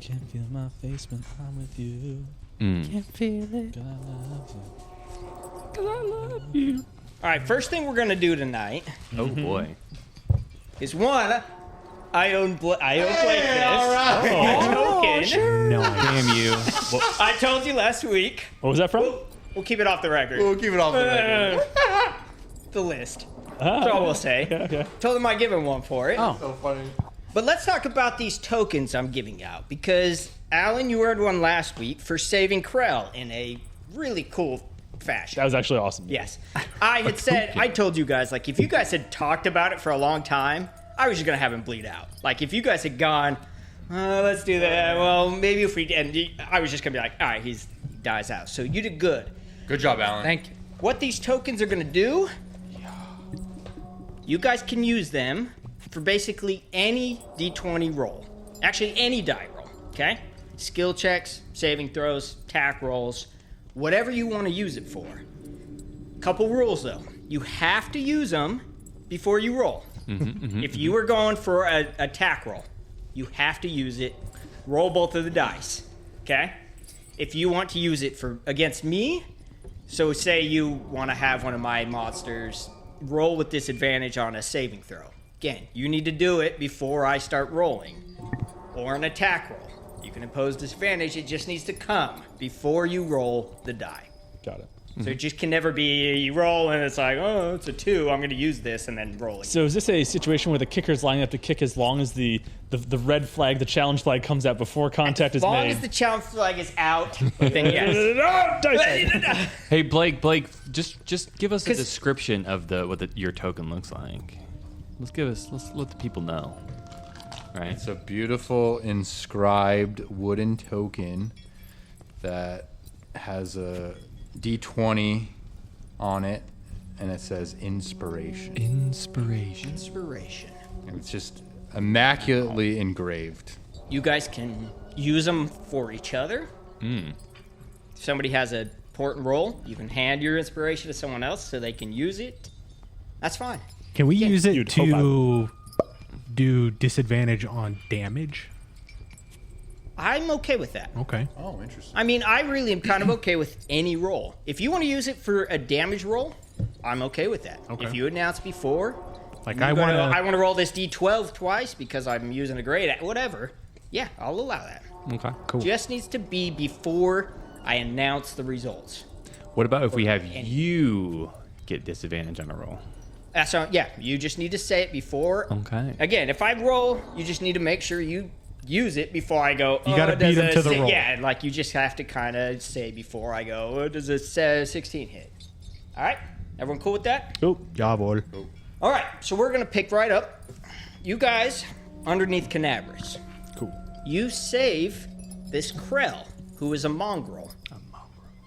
Can't feel my face when I'm with you. Can't feel it. 'Cause I love you. All right, first thing we're gonna do tonight Oh boy. is one. I own Blake this. All right. Token. No. Damn you. I told you last week. What was that from? We'll keep it off the record. We'll keep it off the record. The list. That's all we'll say. Okay. Told him I'd give him one for it. Oh. So funny. But let's talk about these tokens I'm giving out, because Alan, you earned one last week for saving Krell in a really cool fashion. That was actually awesome. Yes. I had said, I told you guys, like, if you guys had talked about it for a long time, I was just going to have him bleed out. Like, if you guys had gone, let's do that, well, maybe if we did, I was just going to be like, all right, he dies out. So you did good. Good job, Alan. Thank you. What these tokens are going to do, you guys can use them for basically any D20 roll. Actually, any die roll, okay? Skill checks, saving throws, attack rolls, whatever you want to use it for. Couple rules, though. You have to use them before you roll. If you were going for an attack roll, you have to use it. Roll both of the dice, okay? If you want to use it for against me, so say you want to have one of my monsters roll with disadvantage on a saving throw. Again, you need to do it before I start rolling. Or an attack roll. You can impose disadvantage, it just needs to come before you roll the die. Got it. So it just can never be you roll and it's like, oh, it's a 2, I'm going to use this, and then roll it. So is this a situation where the kicker's lining up to kick as long as the red flag, the challenge flag, comes out before contact is As long made? as the challenge flag is out, then yes. Hey Blake, just give us a description of your token looks like. Let's let the people know. Right. It's a beautiful inscribed wooden token that has a D20 on it, and it says inspiration. Inspiration. And it's just immaculately engraved. You guys can use them for each other. If somebody has a important role, you can hand your inspiration to someone else so they can use it. That's fine. Can we use it Dude, hope to do disadvantage on damage? I'm okay with that. Okay. Oh, interesting. I mean, I really am kind of okay with any roll. If you want to use it for a damage roll, I'm okay with that. Okay. If you announce before, Like I I want want to. to roll this D12 twice because I'm using a grade, whatever. Yeah, I'll allow that. Okay. Cool. Just needs to be before I announce the results. What about if we have you get disadvantage on a roll? Yeah, you just need to say it before. Okay. Again, if I roll, you just need to make sure you use it before I go. You gotta beat him to the roll. Yeah, like you just have to kind of say before I go. Does it say 16 hit? All right, everyone cool with that? Oh, jawohl. All right, so we're gonna pick right up. You guys underneath Canabras. Cool. You save this Krell, who is a mongrel.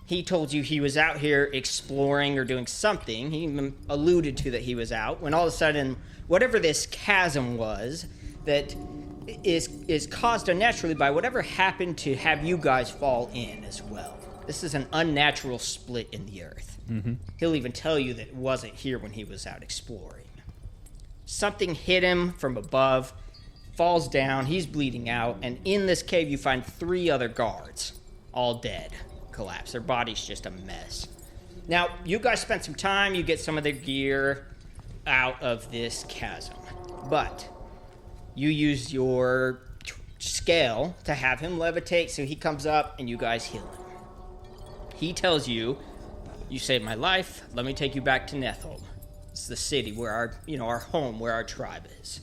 He told you he was out here exploring or doing something. He alluded to that he was out when all of a sudden, whatever this chasm was that is caused unnaturally by whatever happened to have you guys fall in as well. This is an unnatural split in the earth. He'll even tell you that it wasn't here when he was out exploring. Something hit him from above, falls down, he's bleeding out, and in this cave you find 3 other guards, all dead. Collapse. Their body's just a mess. Now, you guys spent some time, you get some of their gear out of this chasm. But you use your scale to have him levitate so he comes up and you guys heal him. He tells you, you saved my life, let me take you back to Nethholm. It's the city where our home, where our tribe is.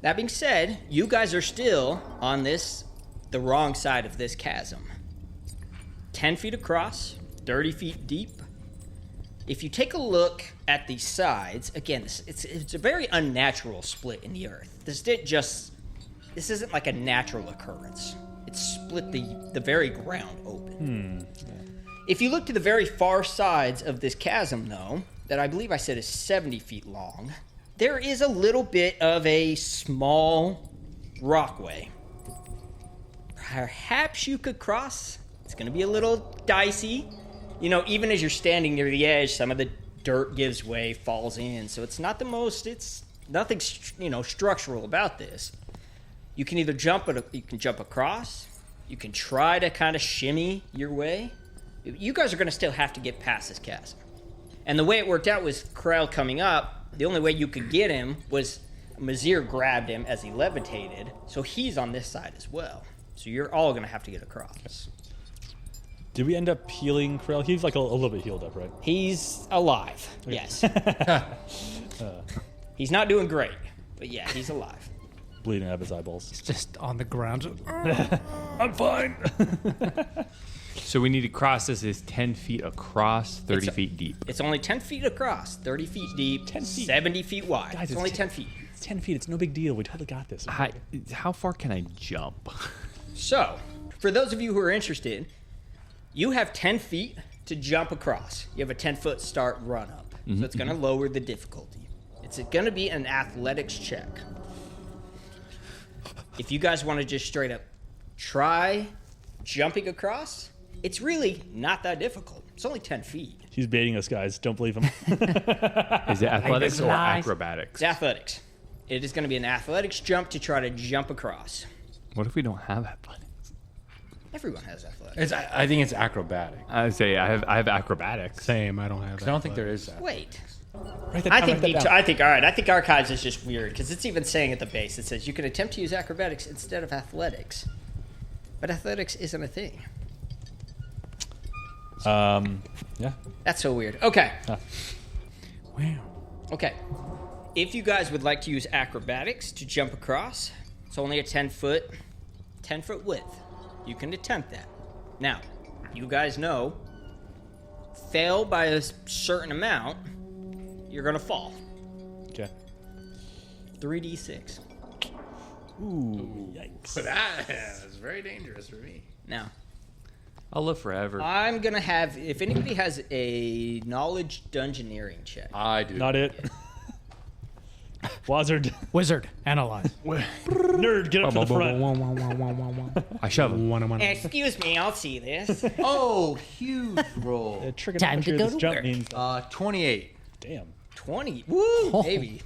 That being said, you guys are still on the wrong side of this chasm. 10 feet across, 30 feet deep. If you take a look at the sides, again, it's a very unnatural split in the earth. This isn't like a natural occurrence. It split the very ground open. If you look to the very far sides of this chasm, though, that I believe I said is 70 feet long, there is a little bit of a small rockway. Perhaps you could cross. It's going to be a little dicey. Even as you're standing near the edge, some of the dirt gives way, falls in. So it's not the most, it's nothing, structural about this. You can either you can jump across. You can try to kind of shimmy your way. You guys are going to still have to get past this chasm. And the way it worked out was Krell coming up, the only way you could get him was Mazir grabbed him as he levitated, so he's on this side as well. So you're all going to have to get across. Did we end up healing Krell? He's like a little bit healed up, right? He's alive, yes. He's not doing great, but yeah, he's alive. Bleeding out of his eyeballs. Just on the ground. I'm fine. So we need to cross this is 10 feet across, 30 feet deep. It's only 10 feet across, 30 feet deep, 10 feet. 70 feet wide. Guys, it's only 10 feet. It's 10 feet. It's no big deal. We totally got this. How far can I jump? So, for those of you who are interested, you have 10 feet to jump across. You have a 10-foot start run up. So it's going to lower the difficulty. It's going to be an athletics check. If you guys want to just straight up try jumping across, it's really not that difficult. It's only 10 feet. He's baiting us, guys. Don't believe him. Is it athletics or acrobatics? It's athletics. It is going to be an athletics jump to try to jump across. What if we don't have athletics? Everyone has athletics. I think it's acrobatic. I say I have acrobatics. Same. I don't have. I don't think there is that. Wait. Write that I down, think write that down. all right. I think archives is just weird because it's even saying at the base it says you can attempt to use acrobatics instead of athletics, but athletics isn't a thing. Yeah. That's so weird. Okay. Wow. Okay. If you guys would like to use acrobatics to jump across, it's only a 10-foot width. You can attempt that. Now, you guys know, fail by a certain amount, you're gonna fall. Okay. 3d6. Ooh, yikes. That's very dangerous for me. Now, I'll live forever. I'm gonna have, if anybody has a knowledge dungeoneering check. I do. Not it. Wazard. Wizard, analyze. Nerd, get up to the front. I shove him. Excuse me, I'll see this. Oh, huge roll. Time to go to jump work. means 28. damn. 20. Woo, baby.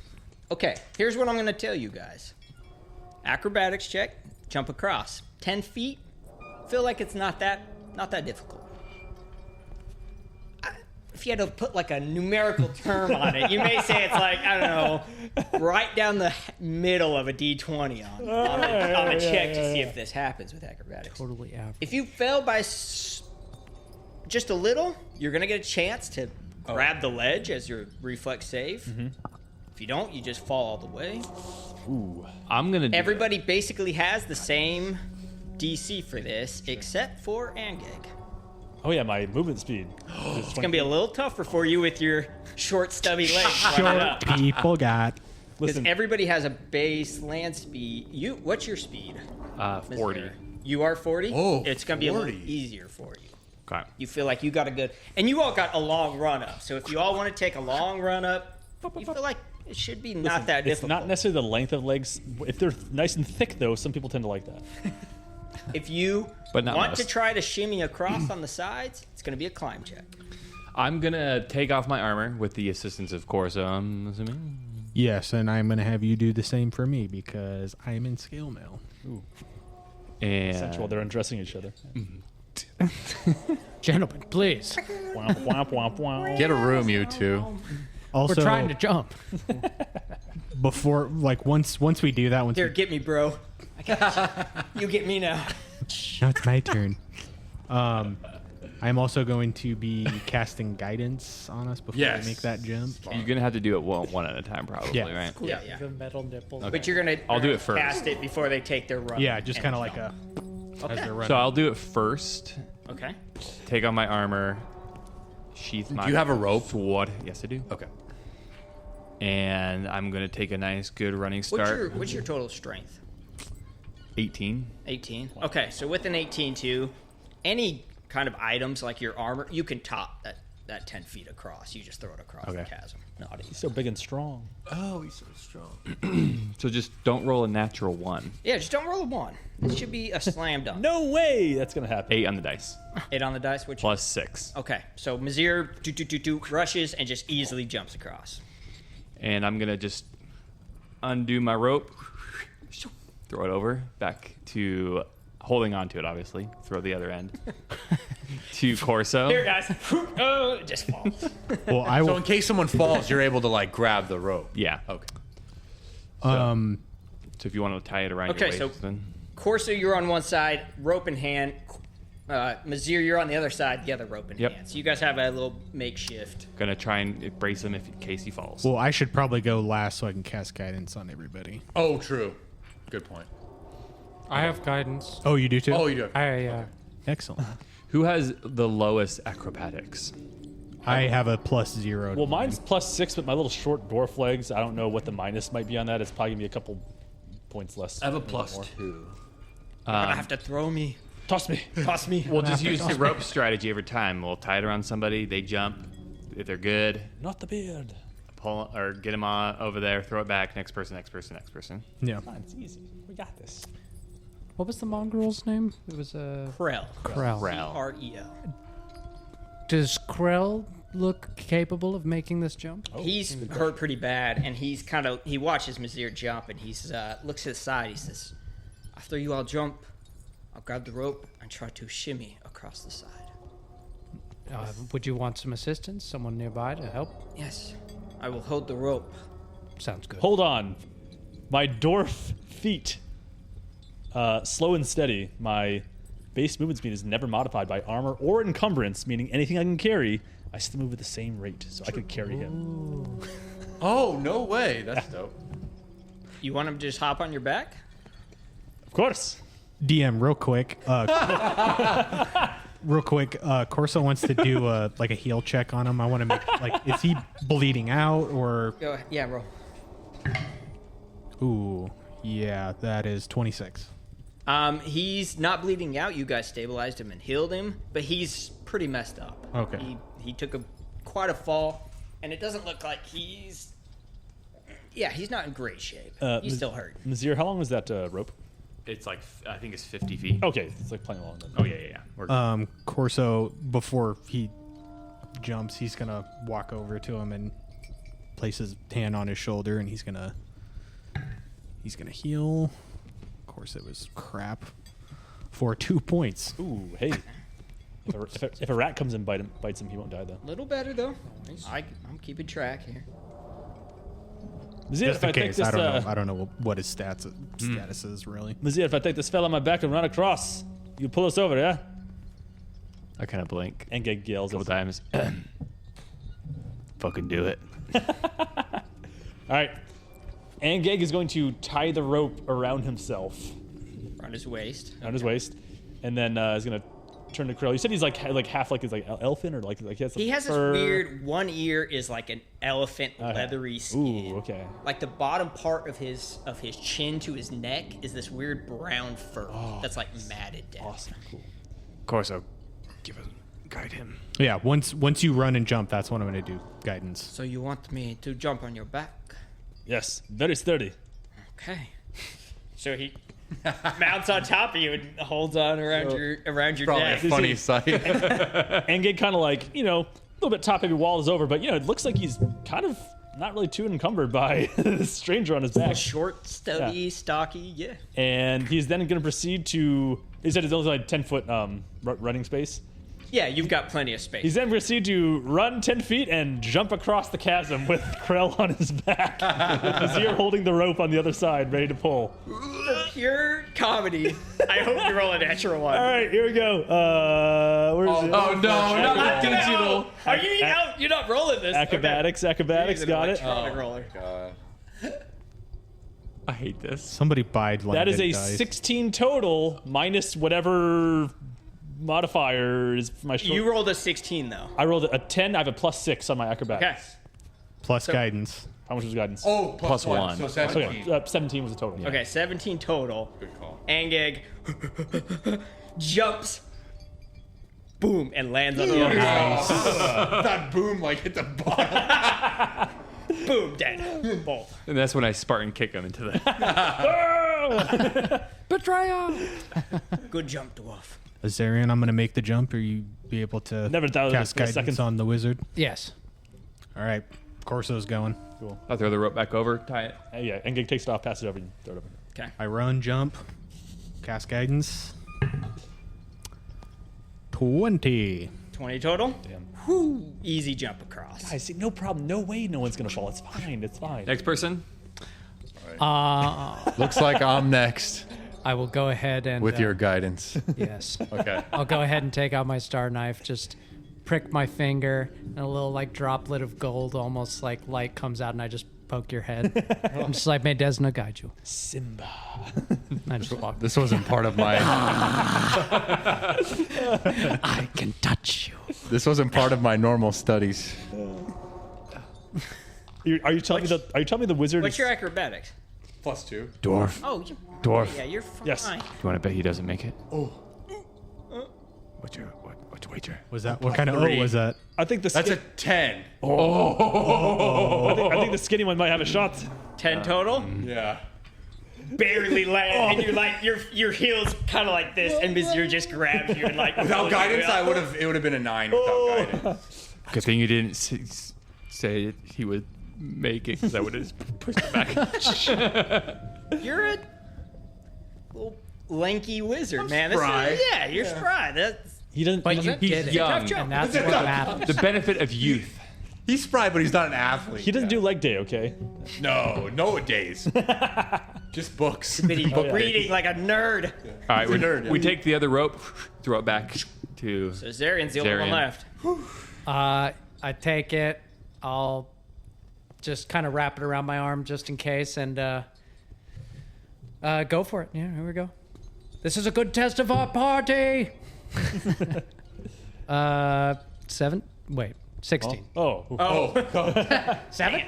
Okay, here's what I'm going to tell you guys. Acrobatics check, jump across. 10 feet, feel like it's not that difficult. If you had to put like a numerical term on it, you may say it's like, I don't know, right down the middle of a D20 on the check to see if this happens with acrobatics. Totally average. If you fail by just a little, you're going to get a chance to grab the ledge as your reflex save. If you don't, you just fall all the way. Ooh. I'm gonna. Everybody basically has the same DC for this, except for Angeg. Oh yeah, my movement speed. It's going to be a little tougher for you with your short, stubby legs. running up. People got. Because Listen, everybody has a base land speed. What's your speed? 40. You are 40? Oh, it's going to be a 40. little easier for you. Okay. You feel like you got a good... And you all got a long run up. So if you all want to take a long run up, you feel like it should be not that it's difficult. not necessarily the length of legs. If they're nice and thick, though, some people tend to like that. If you But not want most. to try to shimmy across on the sides, it's going to be a climb check. I'm gonna take off my armor with the assistance of Corso. I'm assuming. Yes, and I'm gonna have you do the same for me because I am in scale mail. And Sexual. They're undressing each other. Gentlemen, please. Womp, womp, womp, womp. Get a room, you two. Also, We're trying to jump. before, like, once we do that, Here, get me, bro. I got you. You get me now. now it's my turn. I'm also going to be casting guidance on us before Yes. we make that jump. you're gonna have to do it one at a time, probably, Yeah. right? Yeah. The metal nipples. But you're going to I'll do it first. cast it before they take their run. Yeah, just and kind of like jump. a as they're running. So I'll do it first. Okay. Take on my armor, sheath my. you have a rope? Sword. Yes, I do. Okay. And I'm gonna take a nice, good running start. What's your total strength? 18. 18. Okay, so with an 18 too, any kind of items like your armor, you can top that 10 feet across. You just throw it across the Okay. chasm. Not easy. He's so big and strong. Oh, he's so strong. So just don't roll a natural 1. Yeah, just don't roll a 1. It should be a slam dunk. No way that's gonna happen. 8 on the dice. 8 on the dice, which Plus 6. Okay, so Mazir rushes and just easily jumps across. And I'm gonna just undo my rope. throw it over back to holding on to it. Obviously, throw the other end to Corso. Here, guys. Oh, it just falls. Well, I So will. in case someone falls, you're able to like grab the rope. Yeah. Okay. So if you want to tie it around Okay, your waist, so- then Corso, you're on one side, rope in hand. Mazir, you're on the other side, the other rope in Yep. hand. So you guys have a little makeshift. gonna try and brace him in case he falls. Well, I should probably go last so I can cast guidance on everybody. Oh, true. Good point. I have guidance. Oh, you do too. Oh, you do. Excellent. Who has the lowest acrobatics? I have a +0. Well, mine's +6, but my little short dwarf legs, I don't know what the minus might be on that. It's probably gonna be a couple points less. I have a +2. You're gonna have to throw me. Toss me. Toss me. We'll just use the rope strategy every time. We'll tie it around somebody. They jump. If they're good, Not the beard. pull or get them on over there. Throw it back. Next person. Next person. Next person. Yeah. Come on, it's easy. We got this. What was the mongrel's name? It was Krell. Krell. Rel. R-E-L. Does Krell look capable of making this jump? He's hurt pretty bad, and he watches Mazir jump, and he's looks to the side. He says, "After you all jump, I'll grab the rope and try to shimmy across the side." Would you want some assistance? Someone nearby to help? Yes, I will hold the rope. Sounds good. Hold on. My dwarf feet. Slow and steady. My base movement speed is never modified by armor or encumbrance, meaning anything I can carry, I still move at the same rate, so I could carry him. Oh, no way. That's dope. You want him to just hop on your back? Of course. DM, real quick. Corso wants to do a heal check on him. I want to make is he bleeding out or? Go ahead. Yeah, roll. Ooh, yeah, that is 26. He's not bleeding out. You guys stabilized him and healed him, but he's pretty messed up. Okay. He took quite a fall, and it doesn't look like he's not in great shape. He's still hurt. Nazir, how long was that rope? It's like I think it's 50 feet. Okay, it's like playing along then. Oh yeah. We're Corso, before he jumps, he's gonna walk over to him and place his hand on his shoulder, and he's gonna heal. Of course, it was crap for 2 points. Ooh, hey. If a rat comes and bites him, he won't die though. Little better though. I'm keeping track here. Nazir, Just if I in take case, this, I don't know what his status is really. Nazir, if I take this fella on my back and run across, you pull us over, yeah? I kind of blink And get gills. a couple times. Fucking do it. All right. Angeg is going to tie the rope around himself, Around his waist. around his waist, and then is going to turn to Krill. You said he's like half like elfin or like he has some He has this fur. weird one ear is like an elephant leathery skin. Ooh, okay. Like the bottom part of his chin to his neck is this weird brown fur that's like matted down. Awesome, cool. Corso, guide him. Yeah, once you run and jump, that's what I'm gonna do. Guidance. So you want me to jump on your back? Yes, very sturdy. Okay. So he mounts on top of you and holds on around your Probably a neck. funny sight. Angeg kind of like, a little bit top heavy wall is over, but it looks like he's kind of not really too encumbered by this stranger on his back. Short, stubby, stocky, yeah. And he's then going to proceed to. He said it's only like 10-foot running space. Yeah, you've got plenty of space. He's then proceed to run 10 feet and jump across the chasm with Krell on his back. Nazir holding the rope on the other side, ready to pull. For pure comedy, I hope you roll a natural one. All right, here we go. Where is it? Oh, no, not Digital. Are you out? You're not rolling this. Acrobatics, Okay. acrobatics, Use an got it. electronic roller. I hate this. Somebody buyed That is a dice. 16 total minus whatever modifier is for my short. You rolled a 16 though. I rolled a 10. I have a +6 on my acrobatics. Okay. plus guidance. How much was guidance? Oh, Plus one. So Okay, 17. 17 was the total. Okay, 17 total. Good call. Angeg jumps, boom, and lands on the other side. That boom like hit the bottom. Boom, dead. Both. And that's when I Spartan kick him into the. Betrayal! Good jump, dwarf. Azarian, I'm gonna make the jump. Or you be able to Never doubted cast it for a guidance second. on the wizard? Yes. All right, Corso's going. Cool. I'll throw the rope back over, tie it. Yeah, Engig takes it off, passes it over, and throw it over. Okay. I run, jump, cast guidance. 20. 20 total. Damn. Whew. Easy jump across. I see. No problem. No way. No one's gonna fall. It's fine. It's fine. Next person. Looks like I'm next I will go ahead and with your guidance. yes. Okay. I'll go ahead and take out my star knife. Just prick my finger, and a little like droplet of gold, almost like light, comes out, and I just poke your head. I'm just like, may Desna guide you. Simba. And I just walk. This wasn't part of my. I can touch you. This wasn't part of my normal studies. Are you telling me the wizard? What's is- your acrobatics? +2. Dwarf. Oh, Dwarf. yeah, you're fine. Yes. Do you want to bet he doesn't make it? Oh. What's your wager? Was that what kind of O was that? I think the That's a skin- 10. I think the skinny one might have a shot. 10 total. Yeah. Barely land, and you're like your heels kind of like this, and Vizier just grabs you and like. Without guidance, it would have been a 9 without guidance. Good thing you didn't say he would make it, because I would have just pushed it back. You're a little lanky wizard, man. spry. You're spry. That's He doesn't. But he you doesn't, did it, young. tough job. and that's what matters. The benefit of youth. He's spry, but he's not an athlete. he doesn't do leg day. Okay. No days. Just books. reading like a nerd. All right, He's a nerd, yeah. we take the other rope, throw it back to. So Zarian's the only one Zarian. left. I take it. I'll just kind of wrap it around my arm just in case, and go for it. Yeah, here we go. This is a good test of our party. 16. Oh. 7?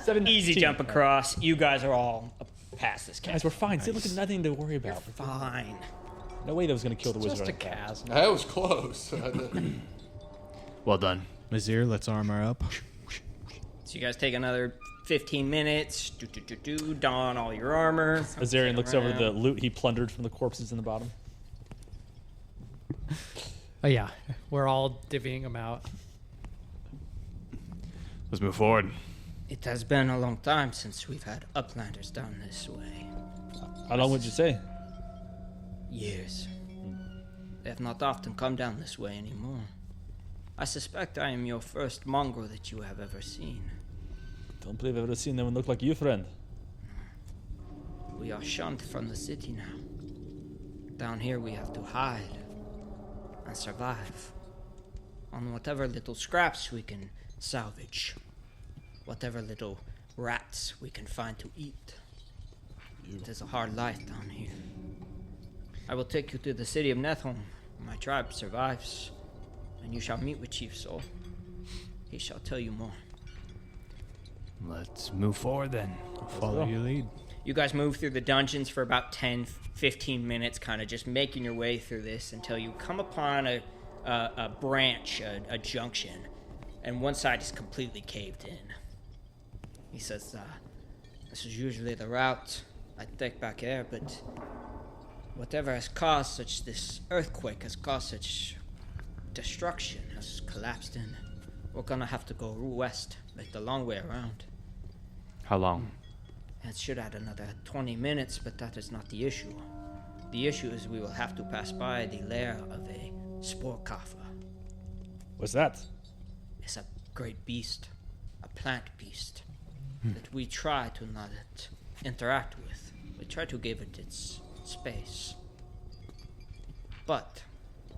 17. Easy jump across. You guys are all past this Guys, cast. we're fine. See, look at nothing to worry about. Fine. No way that was gonna kill the wizard. Just a like that. chasm. That was close. Well done. Mazir, let's arm her up. So you guys take another 15 minutes. Don all your armor. Azarian looks over around. the loot he plundered from the corpses in the bottom. Oh, yeah, we're all divvying them out. Let's move forward. It has been a long time since we've had uplanders down this way. How long would you say? Years. They have not often come down this way anymore. I suspect I am your first mongrel that you have ever seen. Don't believe I've ever seen anyone look like you, friend. We are shunned from the city now. Down here we have to hide and survive on whatever little scraps we can salvage, whatever little rats we can find to eat. It is a hard life down here. I will take you to the city of Nethholm. My tribe survives, and you shall meet with Chief Soul. He shall tell you more. Let's move forward then. Follow your lead. You guys move through the dungeons for about 10, 15 minutes, kind of just making your way through this until you come upon a branch, a junction, and one side is completely caved in. He says, this is usually the route I'd take back here, but whatever has caused this earthquake has caused such destruction, has collapsed in. We're gonna have to go west, like the long way around. How long? It should add another 20 minutes, but that is not the issue. The issue is we will have to pass by the lair of a sporkaffa. What's that? It's a great beast, a plant beast, that we try to not interact with. We try to give it its space. But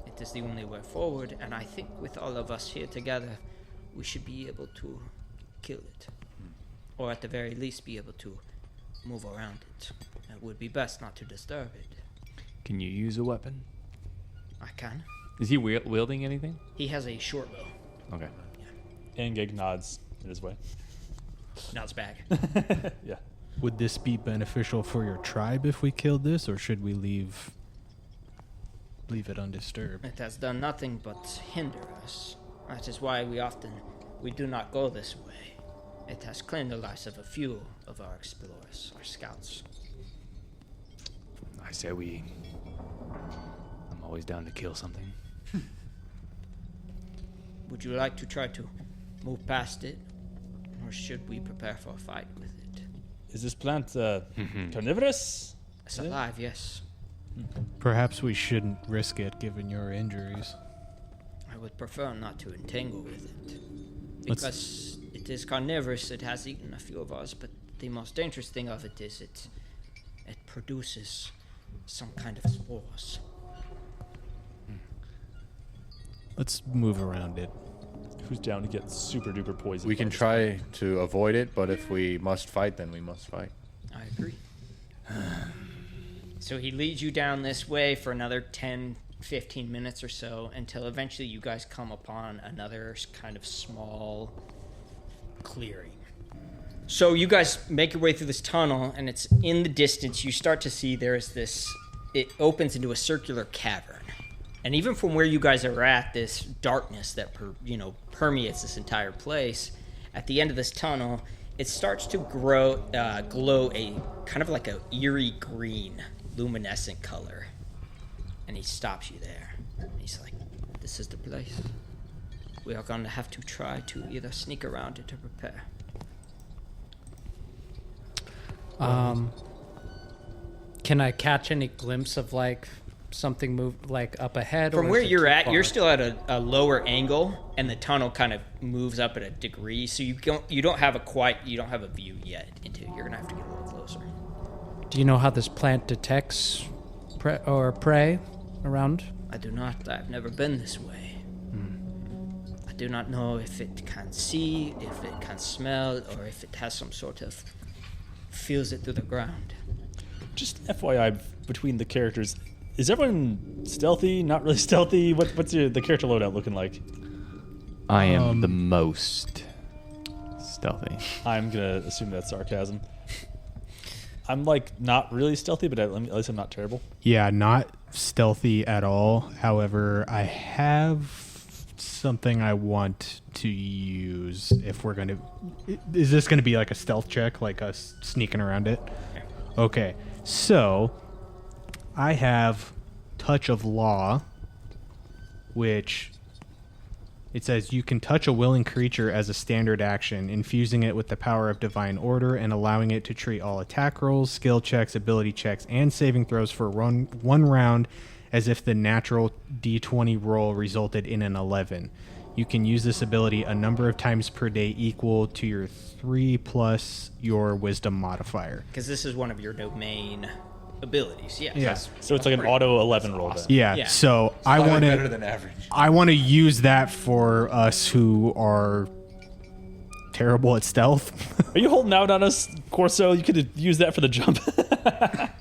it is the only way forward, and I think with all of us here together, we should be able to kill it. Or at the very least be able to move around it. It would be best not to disturb it. Can you use a weapon? I can. Is he wielding anything? He has a short bow. Okay. Angeg nods in his way. Now it's back. Yeah. Would this be beneficial for your tribe if we killed this, or should we leave it undisturbed? It has done nothing but hinder us. That is why we do not go this way. It has claimed the lives of a few of our explorers, our scouts. I say I'm always down to kill something. Would you like to try to move past it? Or should we prepare for a fight with it? Is this plant carnivorous? It's alive, yes. Perhaps we shouldn't risk it given your injuries. I would prefer not to entangle with it. Because it is carnivorous, it has eaten a few of us, but the most dangerous thing of it is it produces some kind of spores. Let's move around it. Who's down to get super duper poisoned? We can try to avoid it, but if we must fight, then we must fight. I agree. So he leads you down this way for another 10, 15 minutes or so until eventually you guys come upon another kind of small clearing. So you guys make your way through this tunnel, and it's in the distance. You start to see there's this, it opens into a circular cavern. And even from where you guys are at, this darkness that permeates this entire place, at the end of this tunnel, it starts to glow a kind of like a eerie green, luminescent color. And he stops you there. He's like, "This is the place. We are going to have to try to either sneak around it or prepare." Can I catch any glimpse of like something move like up ahead? From or where is it you're too at, far? you're still at a lower angle, and the tunnel kind of moves up at a degree, so you don't have a view yet into it. You're gonna have to get a little closer. Do you know how this plant detects prey around? I do not. I've never been this way. I do not know if it can see, if it can smell, or if it has some sort of feels it through the ground. Just FYI, between the characters, is everyone stealthy? Not really stealthy? What's the character loadout looking like? I am the most stealthy. I'm gonna assume that's sarcasm. I'm like not really stealthy, but at least I'm not terrible. Yeah, not stealthy at all. However, I have something I want to use if we're going to... Is this going to be like a stealth check, like us sneaking around it? Okay, so I have Touch of Law, which it says you can touch a willing creature as a standard action, infusing it with the power of divine order and allowing it to treat all attack rolls, skill checks, ability checks, and saving throws for one round as if the natural d20 roll resulted in an 11. You can use this ability a number of times per day equal to your 3 plus your wisdom modifier. Because this is one of your domain abilities, yes. Yeah. So it's like an auto 11 roll. Then. Yeah, Yeah. so I Probably want better to than average. I want to use that for us who are terrible at stealth. Are you holding out on us, Corso? You could have used that for the jump.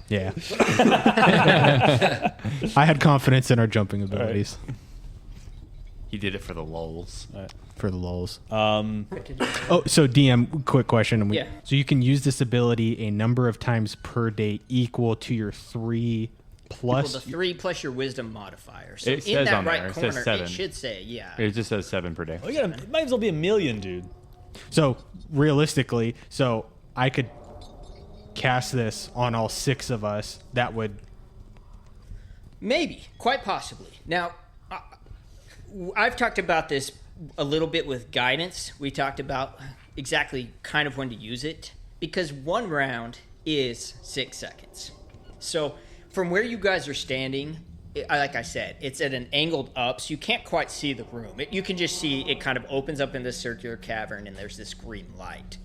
Yeah. I had confidence in our jumping abilities He did it for the lulz. for the lulls. Um, Oh, so DM, quick question. Yeah. So you can use this ability a number of times per day equal to your 3 Well, plus. the 3 plus your wisdom modifier. So It in says that on there, right it says corner, 7. it should say, yeah. It just says 7 per day. oh, it might as well be a million, dude. So realistically, so I could cast this on all 6 of us. That would. Maybe, quite possibly. Now, I've talked about this a little bit with guidance. We talked about exactly kind of when to use it, because 1 round is 6 seconds. So from where you guys are standing, like I said, it's at an angled up, so you can't quite see the room. You can just see it kind of opens up in this circular cavern, and there's this green light.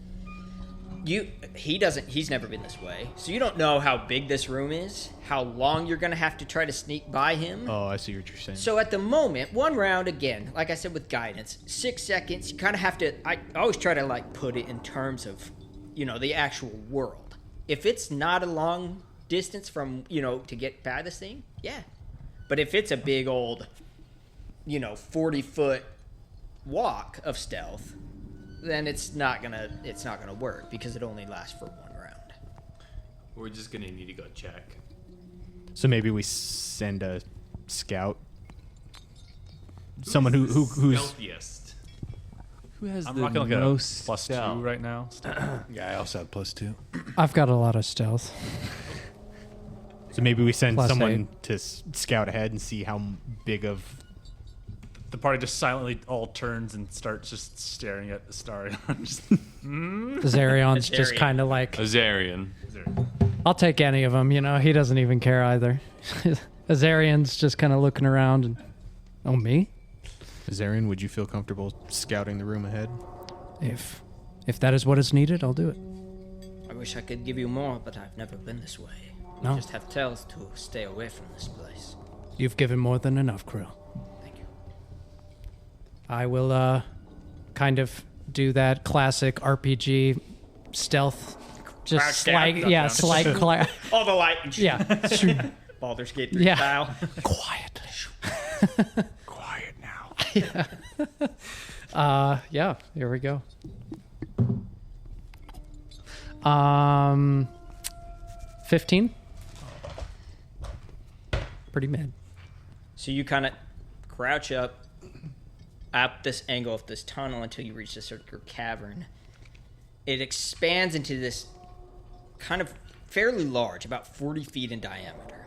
He's never been this way, so you don't know how big this room is, how long you're gonna have to try to sneak by him. Oh, I see what you're saying. So at the moment, 1 round, again, like I said with guidance, 6 seconds, you kind of have to, I always try to like put it in terms of, the actual world. If it's not a long distance from, to get by this thing, yeah. But if it's a big old, 40-foot walk of stealth, then it's not gonna work because it only lasts for 1 round. We're just gonna need to go check. So maybe we send a scout, someone who's stealthiest. Who has I'm the rocking like a most +2 stealth? right now. Yeah, I also have +2. I've got a lot of stealth. So maybe we send Plus someone to scout ahead and see how big of the party just silently all turns and starts just staring at the star. Azarion's just Azarion. kind of like, Azarian. I'll take any of them. You know, he doesn't even care either. Azarion's just kind of looking around and, oh, me? Zarian, would you feel comfortable scouting the room ahead? If that is what is needed, I'll do it. I wish I could give you more, but I've never been this way. No. I just have tells to stay away from this place. You've given more than enough, Krill. Thank you. I will kind of do that classic RPG stealth, just Crouch down, slight, duck yeah, down. slight, All the light. yeah, Baldur's Gate 3 Yeah. style. quiet. Quiet now. Yeah, here we go. 15. Pretty mid. So you kind of crouch up this angle of this tunnel until you reach the circular cavern. It expands into this kind of fairly large, about 40 feet in diameter.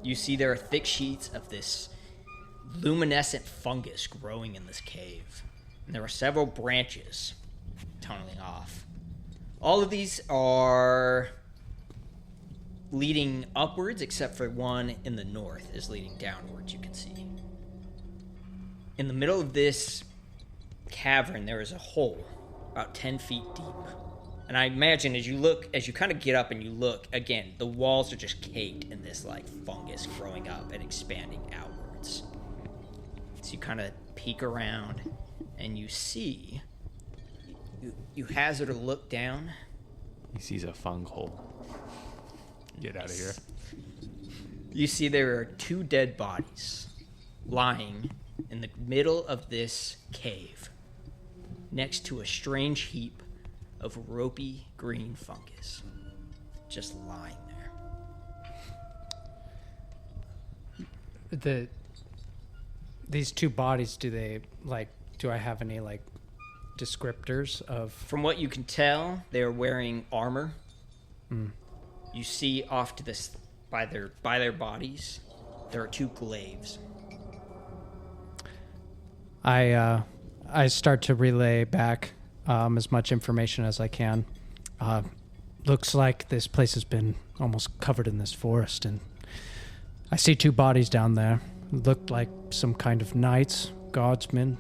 You see there are thick sheets of this luminescent fungus growing in this cave. And there are several branches tunneling off. All of these are leading upwards, except for one in the north is leading downwards, you can see. In the middle of this cavern, there is a hole about 10 feet deep. And I imagine as you kind of get up and you look, again, the walls are just caked in this like fungus growing up and expanding outwards. So you kind of peek around and you see, you hazard a look down. He sees a fung hole. Get out of here. You see there are 2 dead bodies lying in the middle of this cave next to a strange heap of ropey green fungus just lying there. These 2 bodies, do I have any like descriptors of? From what you can tell, they're wearing armor. You see off to this by their bodies, there are 2 glaives. I start to relay back as much information as I can. Looks like this place has been almost covered in this forest, and I see 2 bodies down there. Looked like some kind of knights, guardsmen.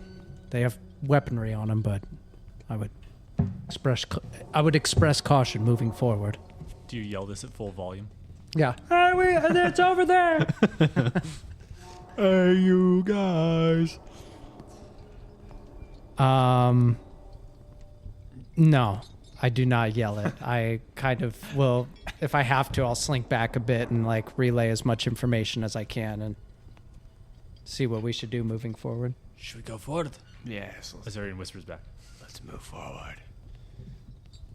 They have weaponry on them, but I would express caution moving forward. Do you yell this at full volume? Yeah. Hey, it's over there. Hey, you guys. No, I do not yell it. I kind of will, if I have to, I'll slink back a bit and like relay as much information as I can and see what we should do moving forward. Should we go forward? Yes. Azarian whispers back. Let's move forward.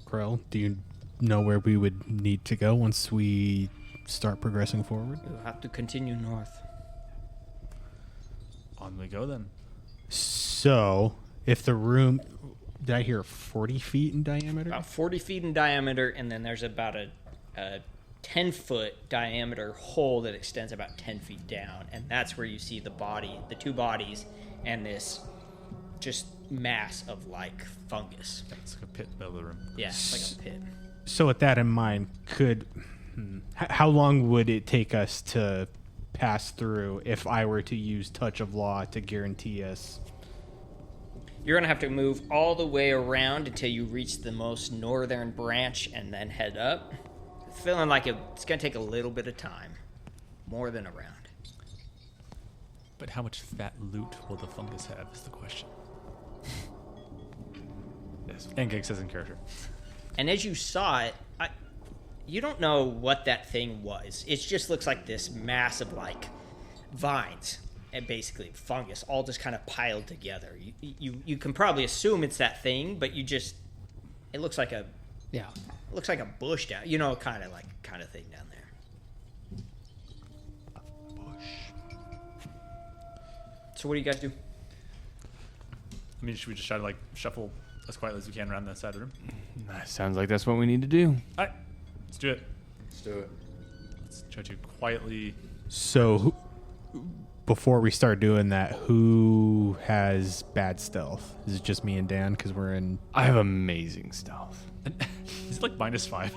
Krell, do you know where we would need to go once we start progressing forward? You'll have to continue north. On we go then. So, if the room... Did I hear 40 feet in diameter? About 40 feet in diameter, and then there's about a 10-foot diameter hole that extends about 10 feet down, and that's where you see the 2 bodies, and this just mass of like fungus. It's like a pit in the middle of the room. Yeah, it's like a pit. So with that in mind, how long would it take us to pass through if I were to use Touch of Law to guarantee us? You're gonna have to move all the way around until you reach the most northern branch and then head up. Feeling like it's gonna take a little bit of time, more than around. But how much fat loot will the fungus have is the question. Yes. And Gig says in character. And as you saw it, you don't know what that thing was. It just looks like this mass of like vines and basically fungus all just kind of piled together. You can probably assume it's that thing, but it looks like a bush down, kind of thing down there. So what do you guys do? I mean, should we just try to like shuffle as quietly as we can around that side of the room? That sounds like that's what we need to do. All right, let's do it. Let's do it. Let's try to quietly. So before we start doing that, who has bad stealth? Is it just me and Dan? Because we're in. I have amazing stealth. Is it like -5?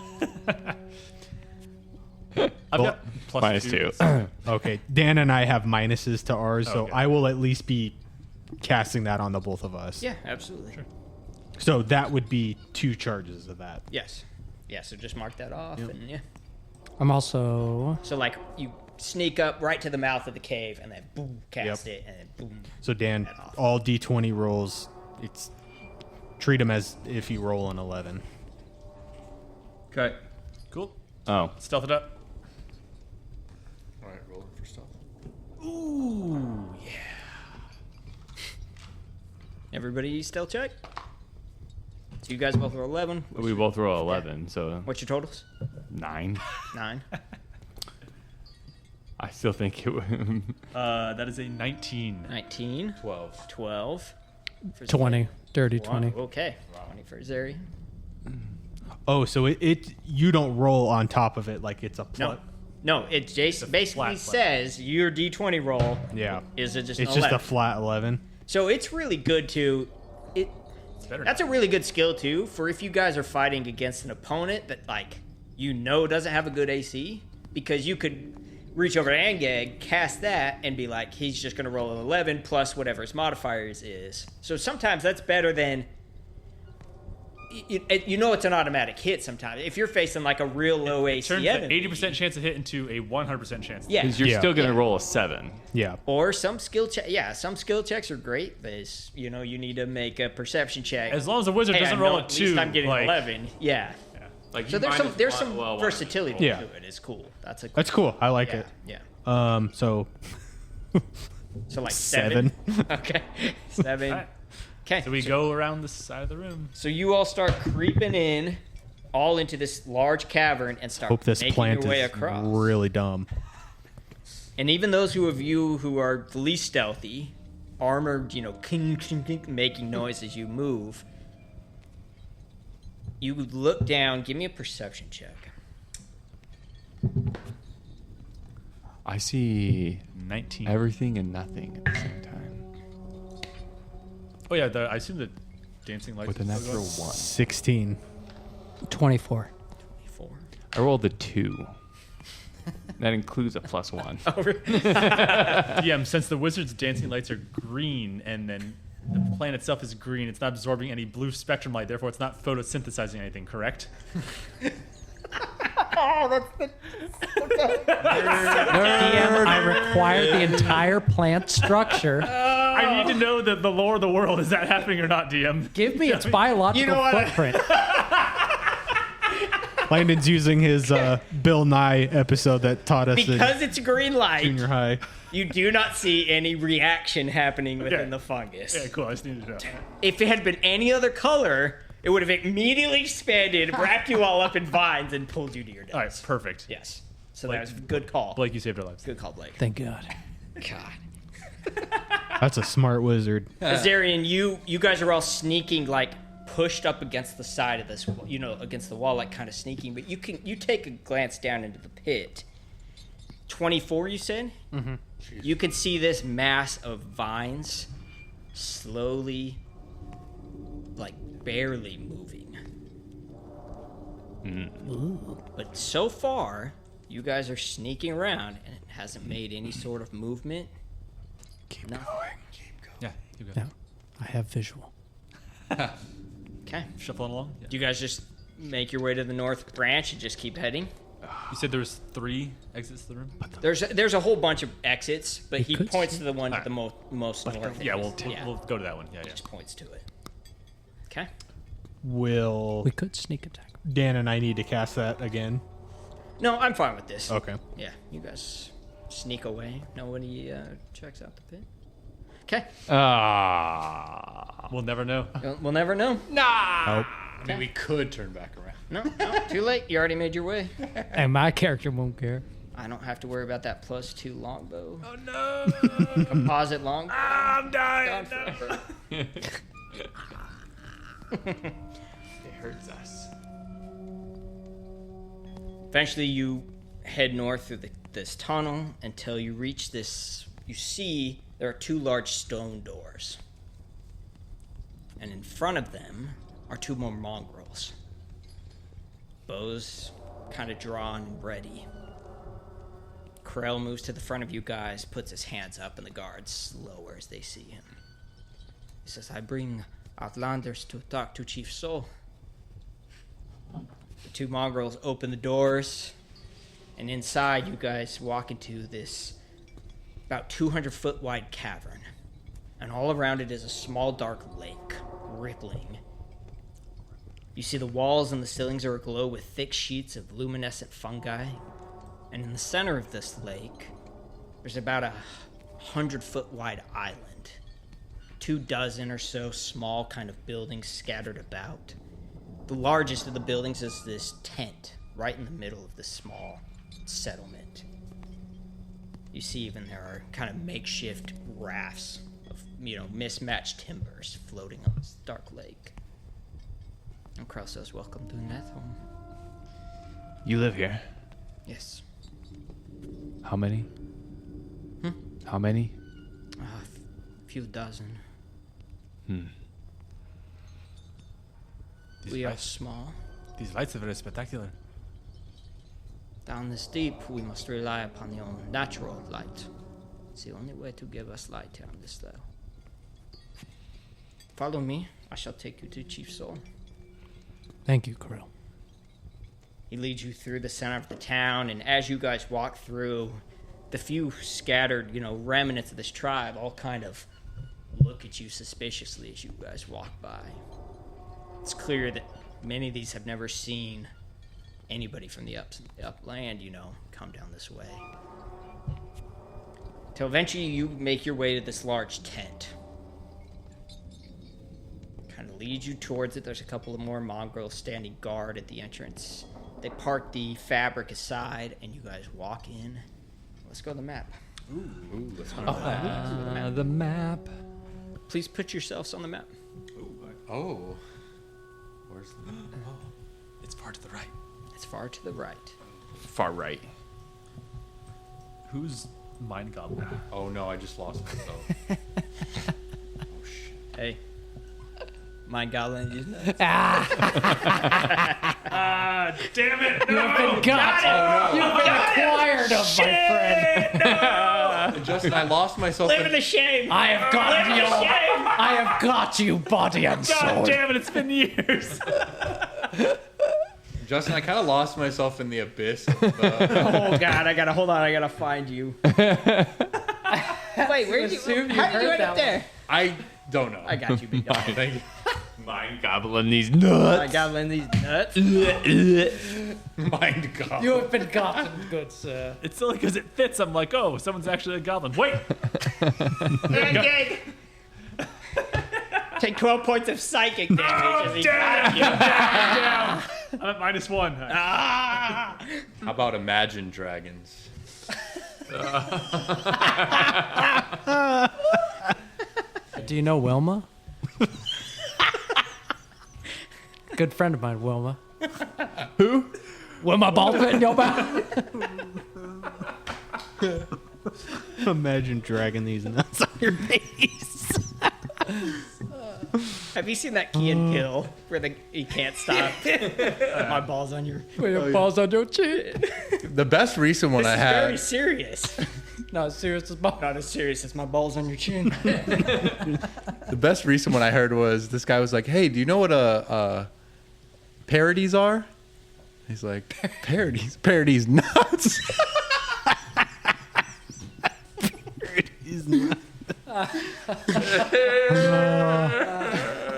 I've got -2. Okay, Dan and I have minuses to ours, so Okay. I will at least be casting that on the both of us. Yeah, absolutely. So that would be 2 charges of that. Yes. Yeah, so just mark that off, and yeah. I'm also So like you sneak up right to the mouth of the cave, and then boom, cast it, and then boom. So Dan, Head off. all D20 rolls, treat them as if you roll an 11. Okay. Cool. Oh, Stealth it up. All right, rolling for stealth. Ooh, yeah. Everybody stealth check. So you guys both roll 11. we both roll 11, so What's your totals? 9. 9. I still think it would. That is a 19. 19. 12. 12. For 20. Dirty Zari. 20. Okay. 20 for Zeri. Oh, so it you don't roll on top of it like it's a No. plus. No, it basically flat. says your D20 roll Yeah. is it just It's an just 11. a flat 11. So it's really good to it. Better That's a really good skill too for if you guys are fighting against an opponent that doesn't have a good AC, because you could reach over to Angag, cast that, and be like, he's just gonna roll an 11 plus whatever his modifiers is. So sometimes that's better than. You know it's an automatic hit sometimes. If you're facing like a real low AC Turns an enemy. 80% chance to hit into a 100% chance. Yeah. Because you're Yeah. still going to roll a 7. Yeah. Or some skill check. Yeah, some skill checks are great, but you need to make a perception check. As long as the wizard Hey, doesn't I roll know a at 2. least I'm getting like, 11. Yeah. Like So there's some versatility Yeah. to it. It's cool. That's a That's cool. I like yeah, it. yeah. So So like 7. 7. Okay. 7. Alright. Okay. So we go around the side of the room. So you all start creeping in, all into this large cavern, and start Hope this making plant your way is across. really dumb. And even those of you who are the least stealthy, armored, clink, clink, clink, making noise as you move, you look down. Give me a perception check. I see 19. everything and nothing at the same time. Oh, yeah. I assume the dancing lights. With a are still natural going. 1. 16. 24. 4. I rolled a 2. That includes a +1. Yeah, since the wizard's dancing lights are green and then the plant itself is green, it's not absorbing any blue spectrum light, therefore it's not photosynthesizing anything, correct? DM, I require the entire plant structure. I need to know the lore of the world. Is that happening or not, DM? Give me its biological what? footprint. Landon's using his Bill Nye episode that taught us Because in it's green light, junior high. you do not see any reaction happening within Okay. the fungus. Yeah, cool. I just needed to know. If it had been any other color, it would have immediately expanded, wrapped you all up in vines, and pulled you to your death. All right, perfect. Yes. So Blake- that was a good call. Blake, you saved our lives. Good call, Blake. Thank God. God. That's a smart wizard. Azarian, you guys are all sneaking, like pushed up against the side of this, against the wall, like kind of sneaking. But you take a glance down into the pit. 24, you said. Mm-hmm. You can see this mass of vines slowly, like barely moving. But so far, you guys are sneaking around, and it hasn't made any sort of movement. Keep Nothing. going. Yeah, you go. Yeah, I have visual. Okay. Shuffling along. Yeah. Do you guys just make your way to the north branch and just keep heading? You said there was 3 exits to the room? There's a whole bunch of exits, but he could points to the one at the most north. Yeah, we'll go to that one. Yeah, yeah. Just points to it. Okay. Will We could sneak attack. Dan and I need to cast that again? No, I'm fine with this. Okay. Yeah, you guys sneak away. Nobody checks out the pit. Okay. We'll never know. We'll never know. Nope. I mean, we could turn back around. No, too late. You already made your way. And my character won't care. I don't have to worry about that +2 longbow. Oh, no. Composite longbow. I'm dying. Gone forever. It hurts us. Eventually, you head north through this tunnel until you reach this you see there are 2 large stone doors. And in front of them are 2 more mongrels. Bows kind of drawn and ready. Krell moves to the front of you guys, puts his hands up, and the guards lower as they see him. He says, I bring Outlanders to talk to Chief Soul. The 2 mongrels open the doors, and inside you guys walk into this about 200-foot wide cavern. And all around it is a small dark lake, rippling. You see the walls and the ceilings are aglow with thick sheets of luminescent fungi. And in the center of this lake, there's about a 100-foot wide island. 24 or so small kind of buildings scattered about. The largest of the buildings is this tent right in the middle of this small settlement. You see even there are kind of makeshift rafts of, mismatched timbers floating on this dark lake. And Krell says, welcome to Nethholm. You live here. Yes. How many? How many? A few dozen. We are small. These lights are very spectacular. Down this deep, we must rely upon the own natural light. It's the only way to give us light here on this level. Follow me. I shall take you to Chief Soul. Thank you, Krell. He leads you through the center of the town, and as you guys walk through, the few scattered, remnants of this tribe all kind of look at you suspiciously as you guys walk by. It's clear that many of these have never seen anybody from the upland, come down this way. Till eventually you make your way to this large tent. Kind of leads you towards it. There's a couple of more mongrels standing guard at the entrance. They park the fabric aside, and you guys walk in. Let's go to the map. Ooh, let's go. The map. Please put yourselves on the map. Oh. Where's the map? It's far to the right. It's far to the right. Far right. Who's Mind Goblin? Oh no, I just lost myself. Oh shit. Hey. Mind Goblin, you know. Damn it! You've been got. You've been acquired of, my friend. Justin, I lost myself. Live in the shame! I have got you. I have got you, body and soul. God damn it! It's been years. Justin, I kind of lost myself in the abyss. Oh god, I gotta find you. Wait, where did you? How did you end up there? I don't know. I got you, big dog. Thank you. Mind gobbling these nuts. I got in these nuts. Mind God. You have been gotten, good sir. It's silly because it fits. I'm like, oh, someone's actually a goblin. Wait. Take 12 points of psychic damage as he got you. Down. I'm at -1. Ah! How about Imagine Dragons? Do you know Wilma? Good friend of mine, Wilma. Who? Wilma Baldwin, yo, man. Imagine dragging these nuts on your face. Have you seen that Key and Peele where he can't stop? My balls on your. With your balls on your chin. The best recent one This I is had. very serious. Not serious as ball. Not as serious as my balls on your chin. The best recent one I heard was this guy was like, "Hey, do you know what parodies are?" He's like, "Parodies nuts." Parodies nuts.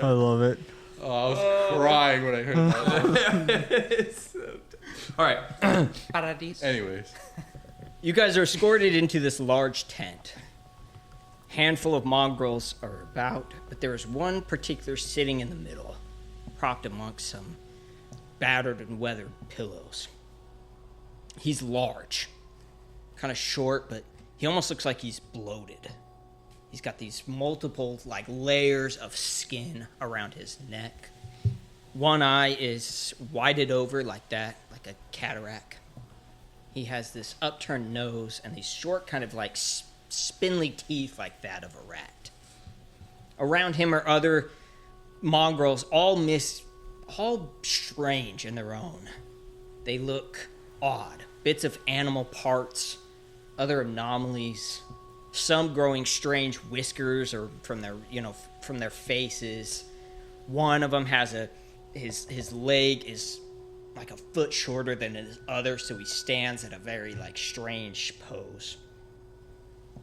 I love it. Oh, I was crying when I heard that. All right. Anyways, You guys are escorted into this large tent. Handful of mongrels are about, but there is one particular sitting in the middle, propped amongst some battered and weathered pillows. He's large, kind of short, but he almost looks like he's bloated. He's got these multiple layers of skin around his neck. One eye is widened over like that, like a cataract. He has this upturned nose and these short kind of spindly teeth like that of a rat. Around him are other mongrels, all strange in their own. They look odd. Bits of animal parts, other anomalies, some growing strange whiskers or from their faces. One of them has his leg is like a foot shorter than his other, so he stands at a very strange pose.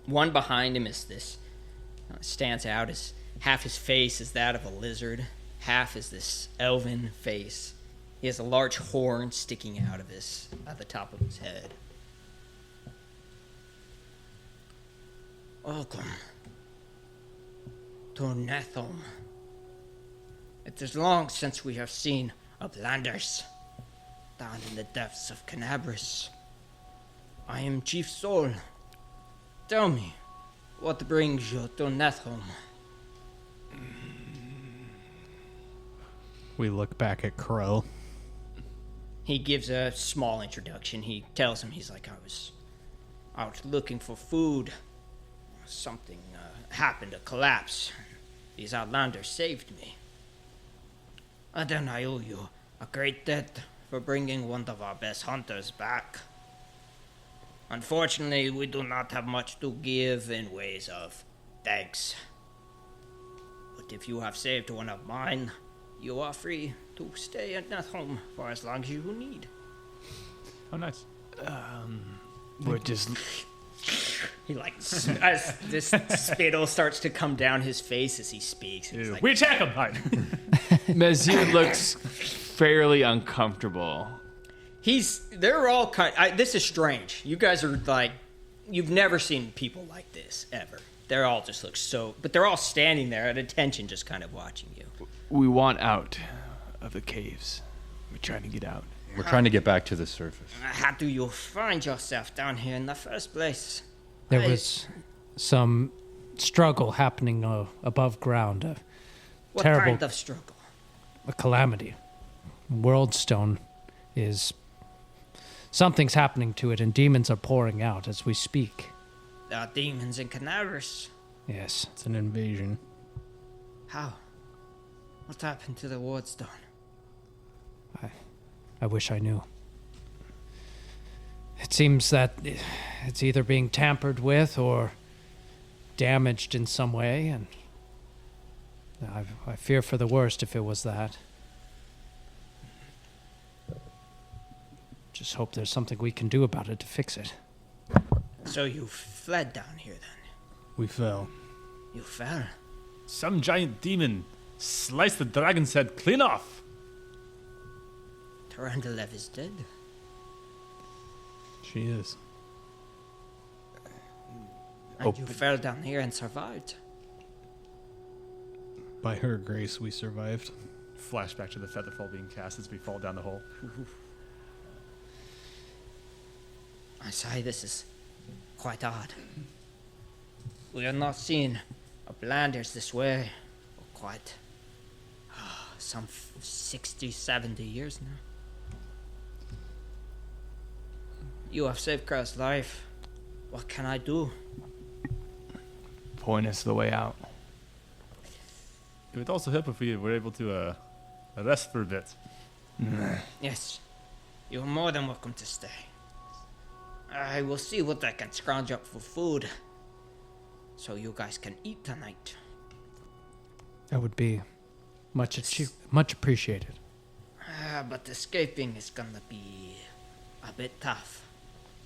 One behind him is this stands out as half his face is that of a lizard, half is this elven face. He has a large horn sticking out of at the top of his head. Welcome to Nethom. It is long since we have seen uplanders down in the depths of Canabris. I am Chief Soul. Tell me, what brings you to Nethom? We look back at Crow. He gives a small introduction. He tells him, he's like, I was out looking for food. Something happened, a collapse. These outlanders saved me. And then I owe you a great debt for bringing one of our best hunters back. Unfortunately, we do not have much to give in ways of thanks. But if you have saved one of mine, you are free to stay at Nethom for as long as you need. Oh, nice. We're just. He as this spittle starts to come down his face as he speaks. He's like, We attack him! All right. Mazir looks fairly uncomfortable. They're all this is strange. You guys are you've never seen people like this, ever. They're all just look but they're all standing there at attention, just kind of watching you. We want out of the caves. We're trying to get out. We're trying to get back to the surface. How do you find yourself down here in the first place? There was some struggle happening above ground. What terrible kind of struggle? A calamity. Worldstone is... Something's happening to it, and demons are pouring out as we speak. There are demons in Canaris. Yes. It's an invasion. How? What happened to the Wardstone? I wish I knew. It seems that it's either being tampered with or damaged in some way, and I fear for the worst if it was that. Just hope there's something we can do about it to fix it. So you fled down here then? We fell. You fell? Some giant demon sliced the dragon's head clean off. Tarandalev is dead. She is. And you fell down here and survived. By her grace, we survived. Flashback to the featherfall being cast as we fall down the hole. I say this is quite odd. We have not seen uplanders this way for quite some 60, 70 years now. You have saved Krell's life. What can I do? Point us the way out. It would also help if we were able to rest for a bit. Yes, you are more than welcome to stay. I will see what I can scrounge up for food, so you guys can eat tonight. That would be much appreciated. But escaping is gonna be a bit tough.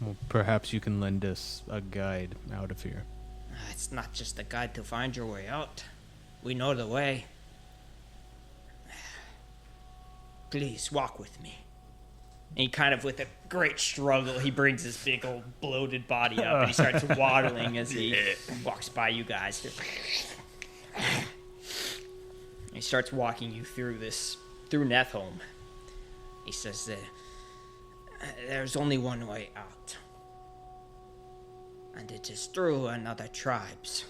Well, perhaps you can lend us a guide out of here. It's not just a guide to find your way out. We know the way. Please, walk with me. And he kind of, with a great struggle, he brings his big old bloated body up and he starts waddling as he walks by you guys. He starts walking you through Nethom. He says that there's only one way out. And it is through another tribes.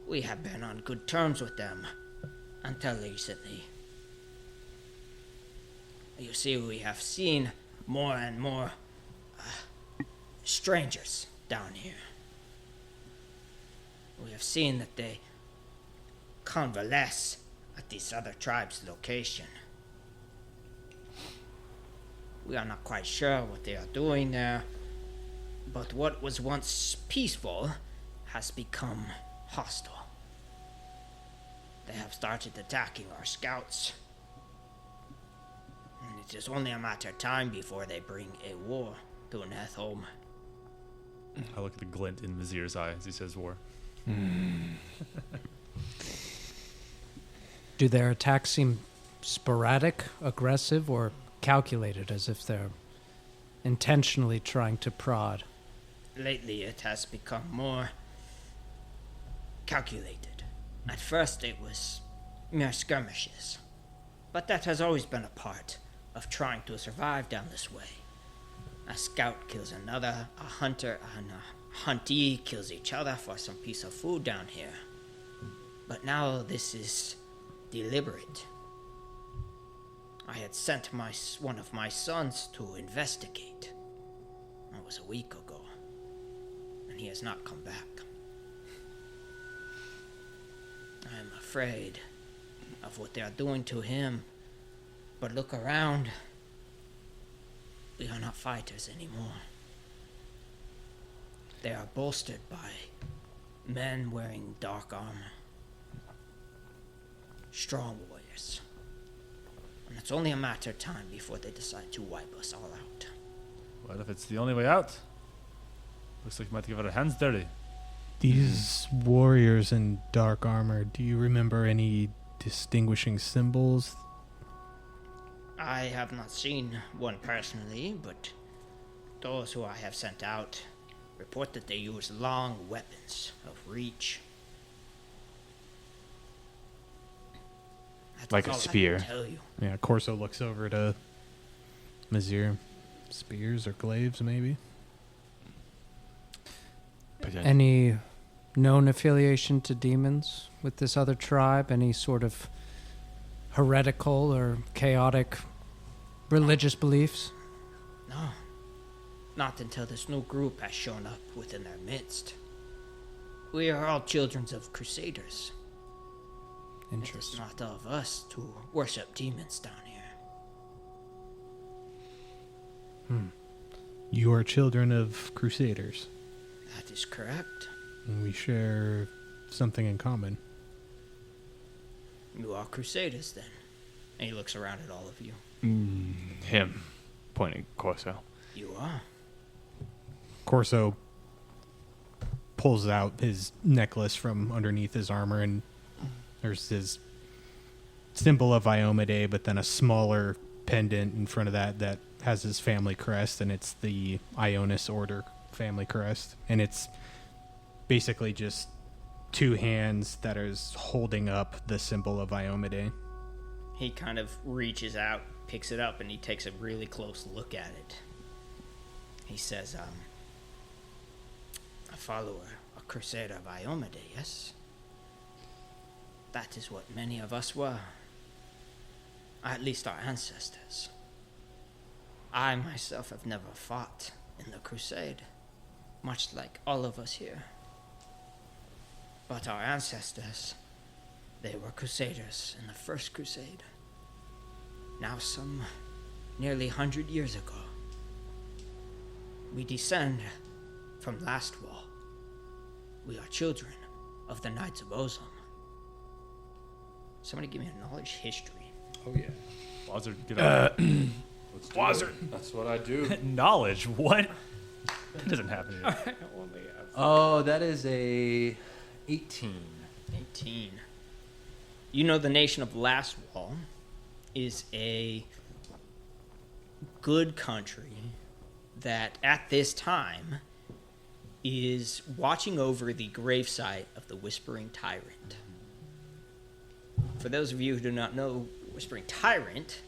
We have been on good terms with them until recently. You see, we have seen more and more strangers down here. We have seen that they convalesce at this other tribe's location. We are not quite sure what they are doing there, but what was once peaceful has become hostile. They have started attacking our scouts, and it is only a matter of time before they bring a war to an home. I look at the glint in Vizier's eye as he says war. Do their attacks seem sporadic, aggressive, or calculated, as if they're intentionally trying to prod? Lately, it has become more calculated. At first, it was mere skirmishes, but that has always been a part of trying to survive down this way. A scout kills another, a hunter and a huntee kills each other for some piece of food down here. But now this is deliberate. I had sent one of my sons to investigate. That was a week ago, and he has not come back. I am afraid of what they are doing to him, but look around. We are not fighters anymore. They are bolstered by men wearing dark armor. Strong warriors. And it's only a matter of time before they decide to wipe us all out. Well, if it's the only way out, looks like we might get our hands dirty. These warriors in dark armor, do you remember any distinguishing symbols? I have not seen one personally, but those who I have sent out report that they use long weapons of reach. That's Like a all I can spear. tell you. Yeah, Corso looks over to Mazir. Spears or glaives, maybe? Any known affiliation to demons with this other tribe? Any sort of heretical or chaotic religious beliefs? No. Not until this new group has shown up within their midst. We are all children of crusaders. It is Interesting. not of us to worship demons down here. You are children of crusaders, That is correct. and we share something in common. You are crusaders then. And he looks around at all of you. Him, pointing Corso. You are. Corso pulls out his necklace from underneath his armor, and there's his symbol of Iomade, but then a smaller pendant in front of that has his family crest, and it's the Ionis Order family crest. And it's basically just two hands that are holding up the symbol of Iomade. He kind of reaches out, picks it up, and he takes a really close look at it. He says, a follower, a crusader of Iomade, yes? That is what many of us were. At least our ancestors. I myself have never fought in the crusade, much like all of us here. But our ancestors, they were crusaders in the first crusade. Now some nearly 100 years ago. We descend from Last Wall. We are children of the Knights of Ozum. Somebody give me a knowledge history. Oh yeah. Wazard, get up. Wazard. That's what I do. Knowledge? What? That doesn't happen here. Oh, that is a 18. 18. You know the nation of Last Wall is a good country that at this time is watching over the gravesite of the Whispering Tyrant. For those of you who do not know Whispering Tyrant,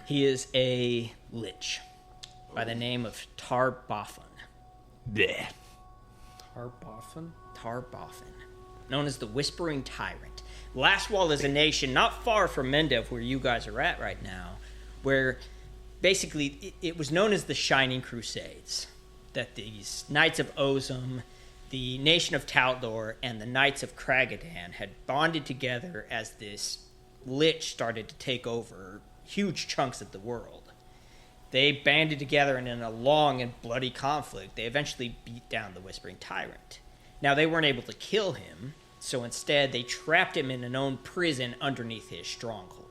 he is a lich by the name of Tarboffin. Bleh. Tarboffin? Tarboffin, known as the Whispering Tyrant. Last Wall is a nation not far from Mendev, where you guys are at right now, where basically, it was known as the Shining Crusades. That these Knights of Ozum, the Nation of Taldor, and the Knights of Kragadan had bonded together as this lich started to take over huge chunks of the world. They banded together, and in a long and bloody conflict, they eventually beat down the Whispering Tyrant. Now, they weren't able to kill him, so instead they trapped him in an own prison underneath his stronghold.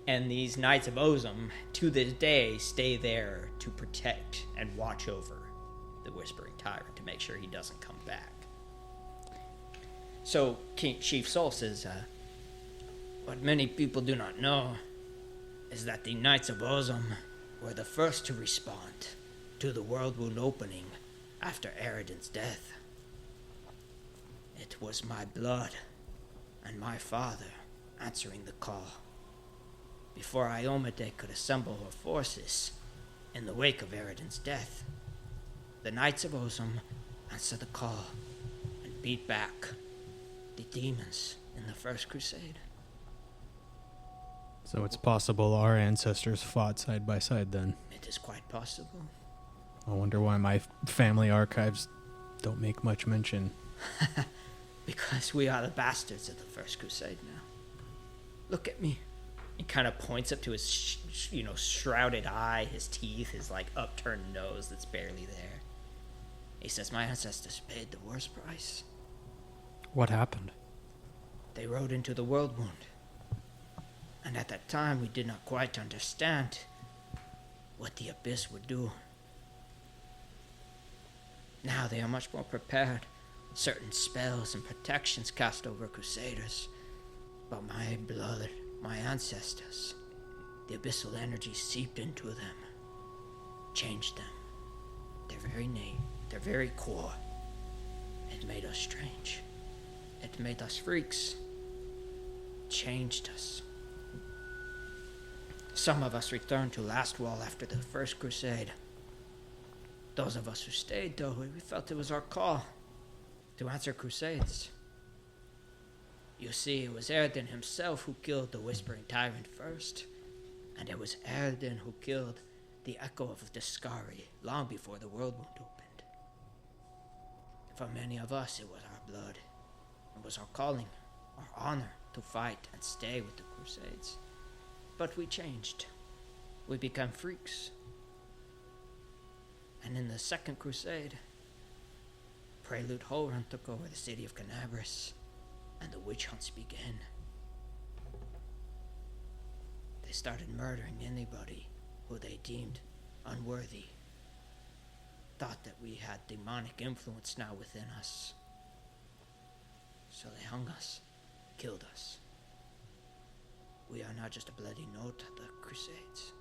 And these Knights of Ozum, to this day, stay there to protect and watch over the Whispering Tyrant to make sure he doesn't come back. So Chief Soul says, what many people do not know is that the Knights of Ozum were the first to respond to the world wound opening after Eridan's death. It was my blood and my father answering the call before Iomedae could assemble her forces in the wake of Eridan's death. The Knights of Ozum answered the call and beat back the demons in the First Crusade. So it's possible our ancestors fought side by side then. It is quite possible. I wonder why my family archives don't make much mention. Because we are the bastards of the First Crusade now. Look at me. He kind of points up to his, shrouded eye, his teeth, his, upturned nose that's barely there. He says, my ancestors paid the worst price. What happened? They rode into the world wound. And at that time, we did not quite understand what the abyss would do. Now they are much more prepared. Certain spells and protections cast over Crusaders. But my blood, my ancestors, the abyssal energy seeped into them, changed them. Their very name, their very core. It made us strange. It made us freaks. Changed us. Some of us returned to Last Wall after the First Crusade. Those of us who stayed, though, we felt it was our call to answer crusades. You see, it was Eridan himself who killed the Whispering Tyrant first, and it was Eridan who killed the Echo of Discari long before the world wound opened. For many of us, it was our blood. It was our calling, our honor to fight and stay with the crusades. But we changed. We became freaks. And in the Second Crusade, Prelude Horan took over the city of Canabris, and the witch hunts began. They started murdering anybody who they deemed unworthy. Thought that we had demonic influence now within us. So they hung us, killed us. We are now just a bloody note at the Crusades.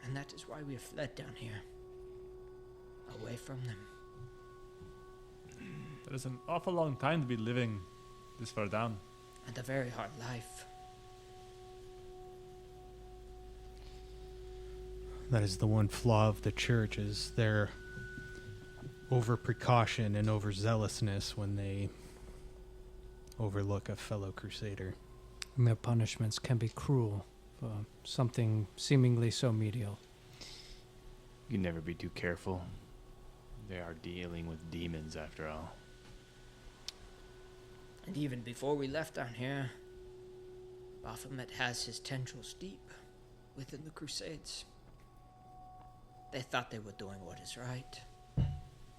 And that is why we have fled down here, away from them. That is an awful long time to be living this far down. And a very hard life. That is the one flaw of the church, is their over precaution and overzealousness when they overlook a fellow crusader. And their punishments can be cruel for something seemingly so menial. You can never be too careful. They are dealing with demons after all. And even before we left down here, Baphomet has his tendrils deep within the Crusades. They thought they were doing what is right,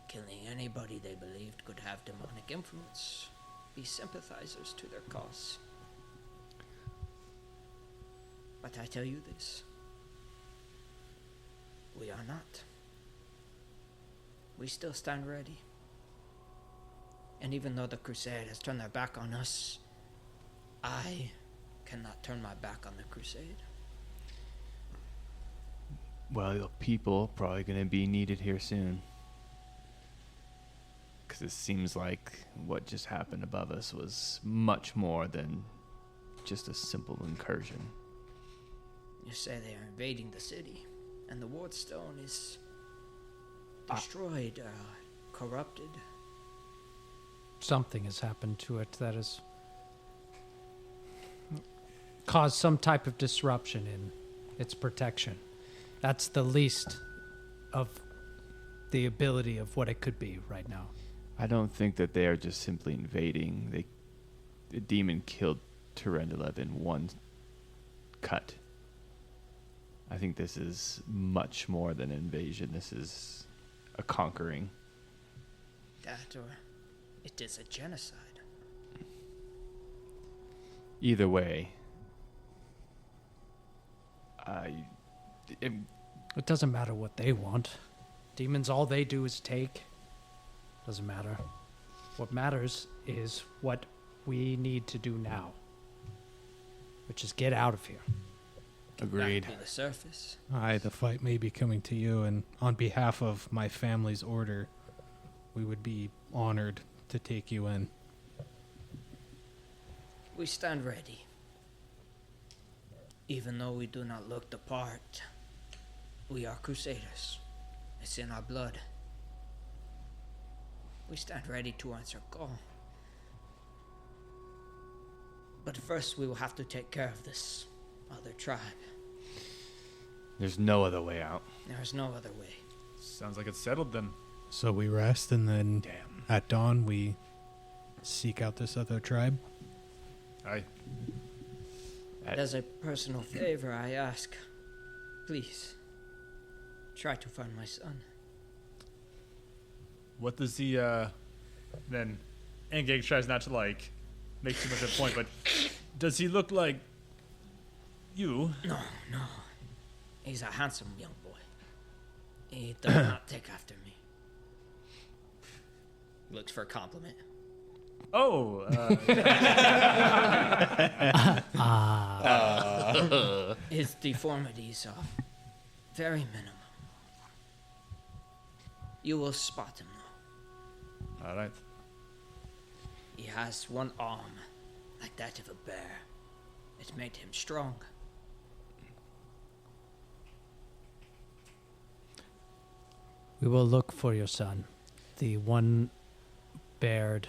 killing anybody they believed could have demonic influence, be sympathizers to their cause. But I tell you this, we are not. We still stand ready. And even though the Crusade has turned their back on us, I cannot turn my back on the Crusade. Well, the people probably going to be needed here soon. Because it seems like what just happened above us was much more than just a simple incursion. You say they are invading the city, and the Ward Stone is destroyed, corrupted. Something has happened to it that has caused some type of disruption in It's protection. That's the least of the ability of what it could be right now. I don't think that they are just simply invading. The demon killed Turendelev in one cut. I think this is much more than an invasion. This is a conquering. That or it is a genocide. Either way, It doesn't matter what they want. Demons, all they do is take. Doesn't matter. What matters is what we need to do now, which is get out of here. Agreed. Back to the surface. Aye, the fight may be coming to you, and on behalf of my family's order, we would be honored to take you in. We stand ready. Even though we do not look the part, we are crusaders. It's in our blood. We stand ready to answer call. But first we will have to take care of this other tribe. there's no other way out. There is no other way. Sounds like it's settled then. So we rest, and then at dawn we seek out this other tribe. Aye. As a personal favor, I ask, please, try to find my son. What does he, then, Engage tries not to, like, make too much of a point, but does he look like you? No. He's a handsome young boy. He does not take after me. Looks for a compliment. Oh, His deformities are very minimal. You will spot him though. all right. He has one arm, like that of a bear. It made him strong. We will look for your son. The one bare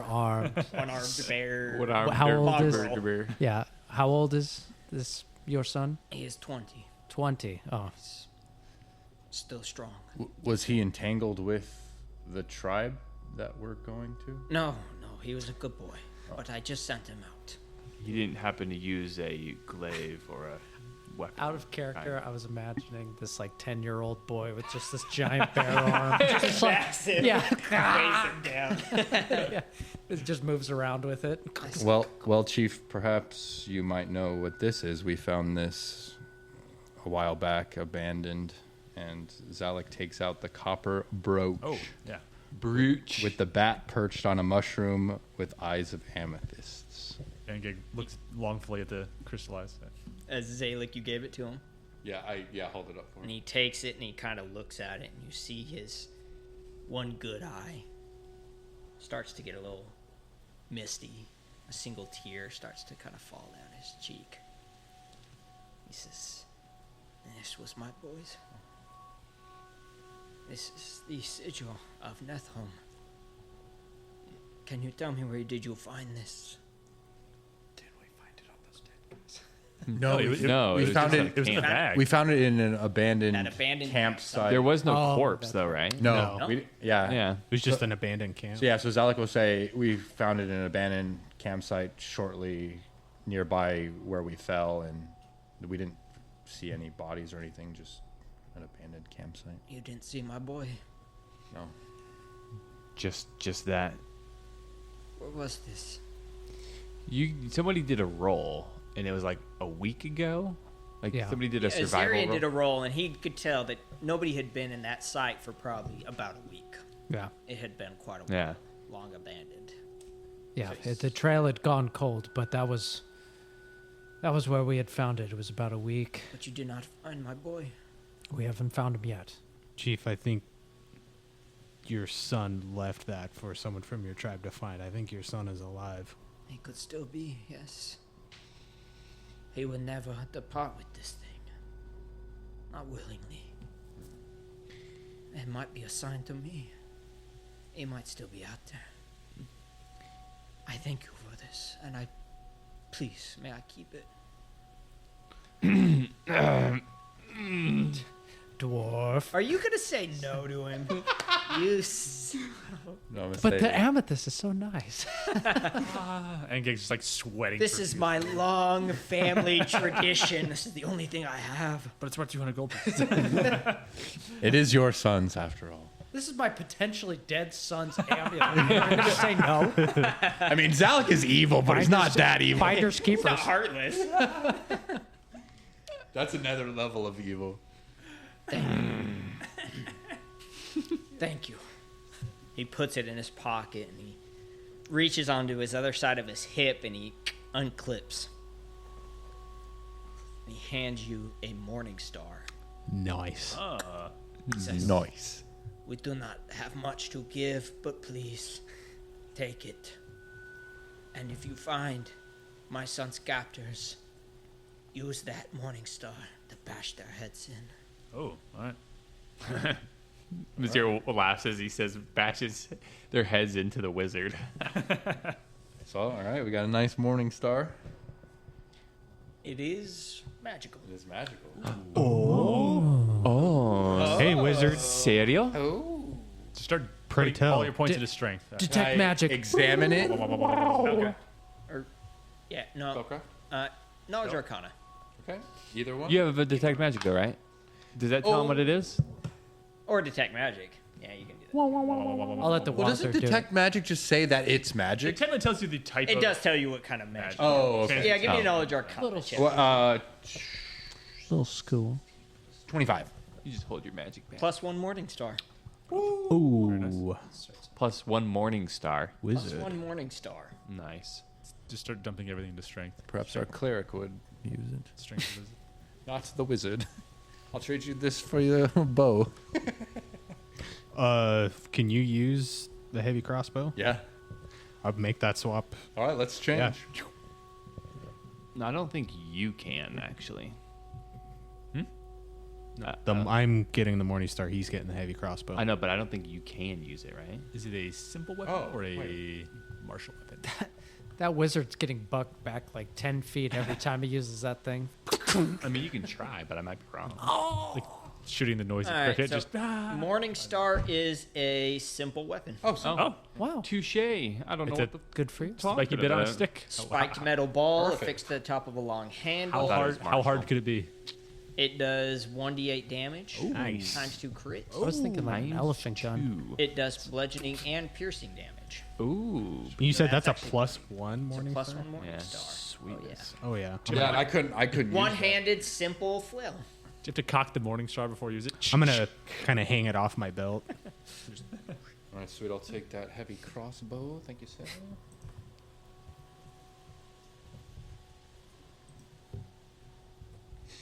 armed. One-armed bear. What are How old is- Bear? Yeah. How old is this your son? He is 20. 20. Oh. He's still strong. Was he entangled with the tribe that we're going to? No, he was a good boy. But I just sent him out. He didn't happen to use a glaive or a weapon. Out of character, I was imagining this like 10-year-old boy with just this giant bear arm. Just like, Massive. yeah. Weighs him down. Yeah. It just moves around with it. Well, Chief, perhaps you might know what this is. We found this a while back, abandoned, and Zalek takes out the copper brooch Oh, yeah. Brooch. with the bat perched on a mushroom with eyes of amethysts. Engage looks longfully at the crystallized. As Zalek, you gave it to him. Yeah, hold it up for And he takes it and he kind of looks at it, and you see his one good eye starts to get a little misty. A single tear starts to kind of fall down his cheek. He says, "This was my boys. This is the sigil of Nethholm. Can you tell me where did you find this?" No, it we was found just it. It was in the bag. We found it in an abandoned, An abandoned campsite. There was no Oh, corpse, that's though, right? no. No? Yeah. Yeah. It was just an abandoned camp. So Zalek will say we found it in an abandoned campsite shortly nearby where we fell, and we didn't see any bodies or anything. Just an abandoned campsite. You didn't see my boy. No. Just that. Where was this? Somebody did a roll, and it was like a week ago. Like Yeah. somebody did a Yeah, survival Azarian roll. did a roll, and he could tell that nobody had been in that site for probably about a week. Yeah. It had been quite a while. Yeah. Long abandoned. Yeah. The trail had gone cold, but that was where we had found it. It was about a week. But you did not find my boy. We haven't found him yet. Chief, I think your son left that for someone from your tribe to find. I think your son is alive. He could still be, yes. He would never depart with this thing. Not willingly. It might be a sign to me. He might still be out there. I thank you for this, and please, may I keep it? Dwarf. Are you gonna say no to him? You. No, I'm gonna But say- the amethyst is so nice. And Gig's just like sweating. This is my long family tradition. This is the only thing I have. But it's worth 200 gold. It is your sons, after all. This is my potentially dead son's amulet. You're gonna say no? I mean, Zalek is evil, but he's not that evil. Finders keepers. Not heartless. That's another level of evil. Thank you. He puts it in his pocket and he reaches onto his other side of his hip and he unclips. And he hands you a morning star. Nice. He says, Nice. "We do not have much to give, but please take it. And if you find my son's captors, use that morning star to bash their heads in." Oh, all right. Monsieur laughs as he says, "Bashes their heads into the wizard." So, all right, we got a nice morning star. It is magical. It is magical. Oh, Hey, wizard. serio? Just start Pray putting tell. all your points into strength. Detect magic. Examine it. Okay. Or, yeah, no. Okay. Knowledge Arcana. Okay. Either one. You have a detect magic though, right? Does that tell him what it is? Or detect magic. Yeah, you can do that. I'll let the Well, Walther doesn't do detect magic just say that it's It magic? technically tells you the type It of... does tell you what kind of magic. Oh, okay. Yeah, give me Oh. a knowledge arcana. check. Well, Little school. 25. You just hold your magic back. Plus one morning star. Ooh. Plus one morning star. Plus Wizard. one morning star. Nice. Just start dumping everything into strength. Perhaps our cleric would use it. Strength is... Not the wizard. I'll trade you this for your bow. Can you use the heavy crossbow? Yeah. I'll make that swap. All right, let's change. Yeah. No, I don't think you can actually. I'm getting the morning star. He's getting the heavy crossbow. I know, but I don't think you can use it, right? Is it a simple weapon Oh, or a wait. martial weapon? That wizard's getting bucked back like 10 feet every time he uses that thing. I mean, you can try, but I might be wrong. Like shooting the noise of All right, cricket. so Just... morning star is a simple weapon. Oh, so Oh, Wow. touche. I don't know It's what a- the Good for you. spiky bit on a stick. Spiked metal ball Perfect. affixed to the top of a long How handle. thought it hard? was How martial. hard could it be? It does 1d8 damage. Nice. Times 2 crits. I was thinking like an Nice. elephant gun. Ooh. It does bludgeoning and piercing damage. Ooh. You said that's a actually- plus one It's a morning plus star? one morning Yeah, star. sweetness. Oh, yeah. yeah, I couldn't use that. One-handed simple flail. Do you have to cock the morning star before you use it? I'm going to kind of hang it off my belt. All right, sweet. I'll take that heavy crossbow. Thank you, sir.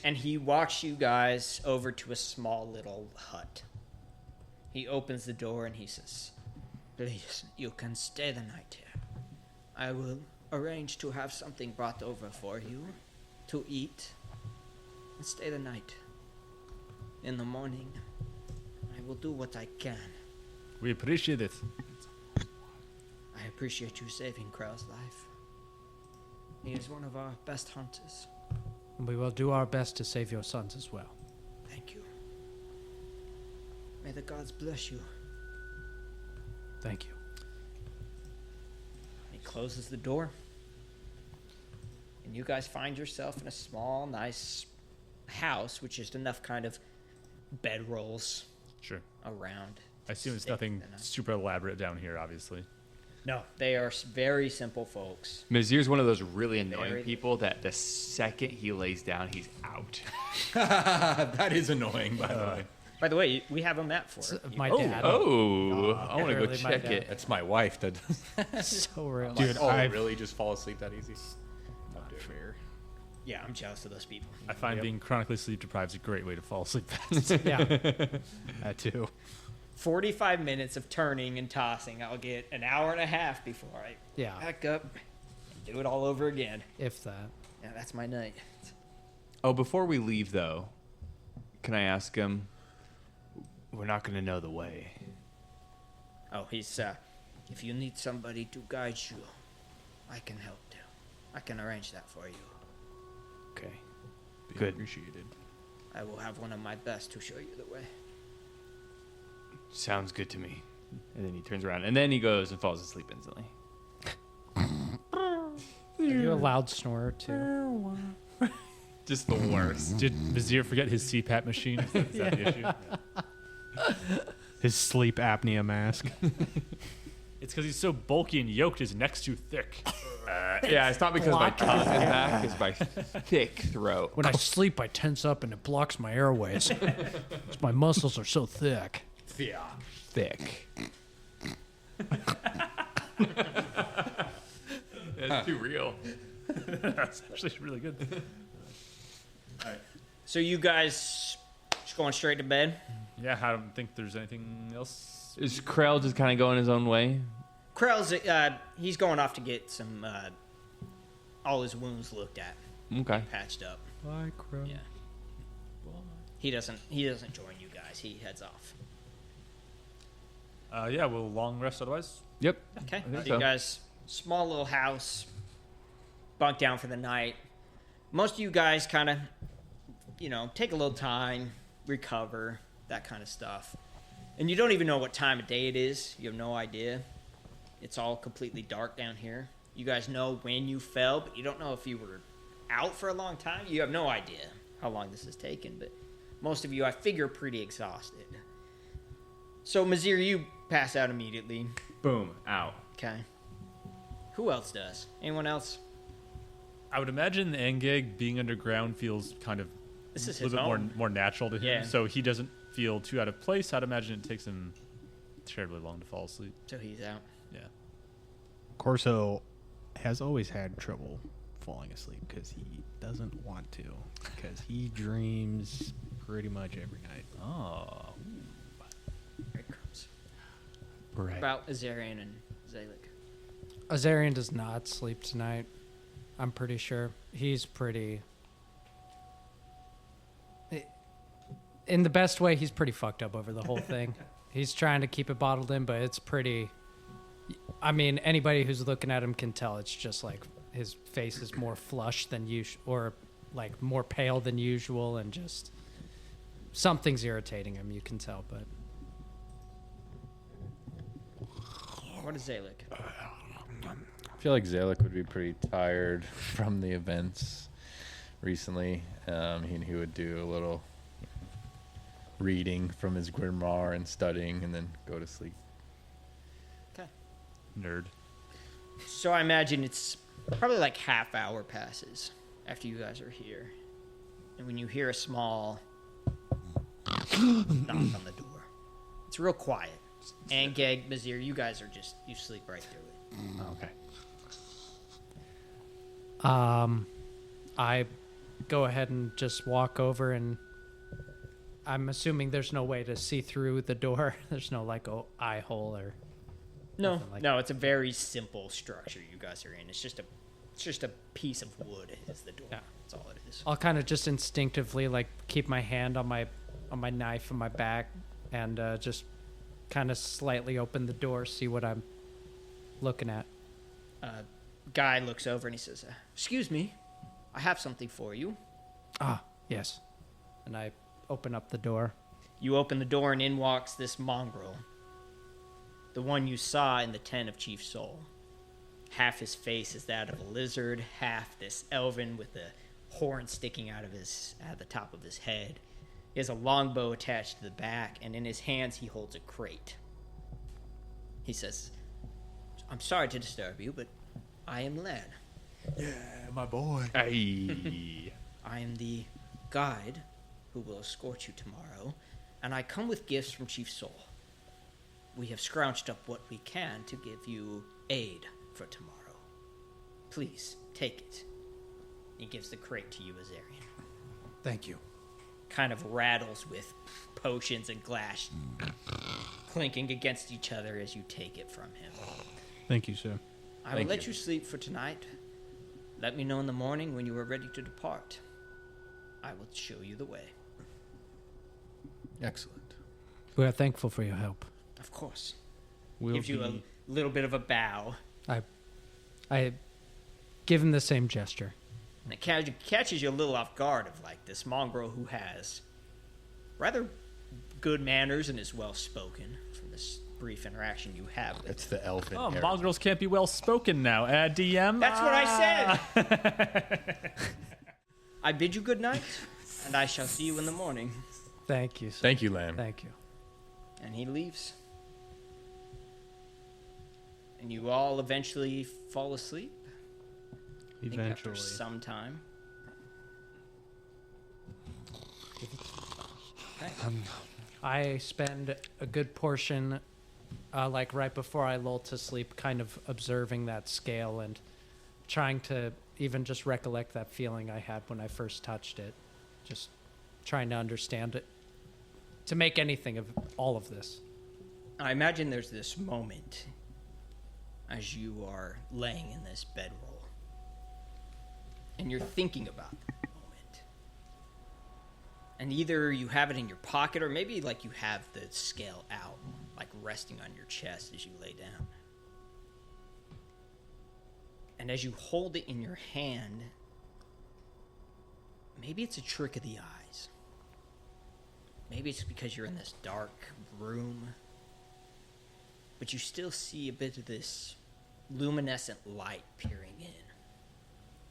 And he walks you guys over to a small little hut. He opens the door and he says, "Please, you can stay the night here. I will arrange to have something brought over for you to eat and stay the night. In the morning, I will do what I can. We appreciate it. I appreciate you saving Krell's life. He is one of our best hunters. And we will do our best to save your sons as well. Thank you. May the gods bless you." Thank you. He closes the door. And you guys find yourself in a small, nice house, which is enough kind of bedrolls Sure. around. I assume it's Stay nothing the night. super elaborate down here, obviously. No, they are very simple folks. Mazir's one of those really annoying Very- people that the second he lays down, he's out. That is annoying, by the way. By the way, we have a map for it. My dad. Oh, I want to go literally my check dad. it. That's my wife that does. So real. Dude, Oh, I've... really? Just fall asleep that easy? Not fair. Yeah, I'm jealous of those people. I find being chronically sleep deprived is a great way to fall asleep fast. Yeah. That too. 45 minutes of turning and tossing. I'll get an hour and a half before I Yeah. back up and do it all over again. If that. Yeah, that's my night. Oh, before we leave, though, can I ask him? We're not going to know the way. Oh, he's, if you need somebody to guide you, I can help too. I can arrange that for you. Okay. be Good. appreciated. I will have one of my best to show you the way. Sounds good to me. And then he turns around, and then he goes and falls asleep instantly. Are you a loud snorer too? Just the worst. Did Vizier forget his CPAP machine? Is that the issue? His sleep apnea mask. It's because he's so bulky and yoked, his neck's too thick. Yeah, it's not because my tongue is back, it's my thick throat. When I sleep, I tense up and it blocks my airways. 'Cause my muscles are so thick. Thick. That's too real. That's actually really good. So you guys just going straight to bed? Yeah, I don't think there's anything else. Is Krell just kind of going his own way? Krell's he's going off to get some all his wounds looked at, Okay. patched up. Bye, Crow. Yeah. He doesn't join you guys. He heads off. Yeah, we'll long rest otherwise. Yep. Okay. think So so. you guys, small little house, bunk down for the night. Most of you guys kind of, take a little time, recover, that kind of stuff. And you don't even know what time of day it is. You have no idea. It's all completely dark down here. You guys know when you fell, but you don't know if you were out for a long time. You have no idea how long this has taken, but most of you, I figure, pretty exhausted. So, Mazir, you pass out immediately. Boom. Out. Okay. Who else does? Anyone else? I would imagine Angeg being underground feels kind of This is a his little bit home. more natural to him. Yeah. So he doesn't feel too out of place. I'd imagine it takes him terribly long to fall asleep. So he's out. Yeah. Corso has always had trouble falling asleep because he doesn't want to. Because he dreams pretty much every night. Oh. Breadcrumbs. Right. About Azarian and Zalik. Azarian does not sleep tonight. I'm pretty sure. He's pretty... In the best way, he's pretty fucked up over the whole thing. He's trying to keep it bottled in, but it's pretty... I mean, anybody who's looking at him can tell it's just like his face is more flush than usual, or like more pale than usual, and just something's irritating him, you can tell, but... What is Zalik? I feel like Zalik would be pretty tired from the events recently. He would do a little reading from his grimoire and studying and then go to sleep. Okay. Nerd. So I imagine it's probably like half hour passes after you guys are here. And when you hear a small knock on the door, it's real quiet. And Geg, Mazir, you guys are just, you sleep right through it. Okay. I go ahead and just walk over, and I'm assuming there's no way to see through the door. There's no like eye hole or No, nothing like no, it's a very simple structure you guys are in. It's just a piece of wood is the door. Yeah. That's all it is. I'll kind of just instinctively like keep my hand on my knife on my back and just kind of slightly open the door, see what I'm looking at. Guy looks over and he says, "Excuse me, I have something for you." Ah, yes. And I open up the door. You open the door and in walks this mongrel. The one you saw in the tent of Chief Soul. Half his face is that of a lizard, half this elven with a horn sticking out of the top of his head. He has a longbow attached to the back, and in his hands he holds a crate. He says, "I'm sorry to disturb you, but I am Len. My boy. Hey. I am the guide who will escort you tomorrow, and I come with gifts from Chief Soul. We have scrounged up what we can to give you aid for tomorrow. Please, take it." He gives the crate to you, Azarian. Thank you. Kind of rattles with potions and glass clinking against each other as you take it from him. Thank you, sir. I will let you sleep for tonight. Let me know in the morning when you are ready to depart. I will show you the way. Excellent. We are thankful for your help. Of course. We'll Gives you a little bit of a bow. I give him the same gesture. And it catches you a little off guard of like this mongrel who has rather good manners and is well spoken from this brief interaction you have with It's the elf. Oh, mongrels can't be well spoken now. DM. That's what I said. I bid you good night, and I shall see you in the morning. Thank you, sir. Thank you, Lamb. Thank you. And he leaves. And you all eventually fall asleep. I think after Eventually. some time. I spend a good portion, like right before I lull to sleep, kind of observing that scale and trying to even just recollect that feeling I had when I first touched it. Just trying to understand it. To make anything of all of this. I imagine there's this moment as you are laying in this bedroll. And you're thinking about that moment. And either you have it in your pocket or maybe like you have the scale out, like resting on your chest as you lay down. And as you hold it in your hand, maybe it's a trick of the eyes. Maybe it's because you're in this dark room, but you still see a bit of this luminescent light peering in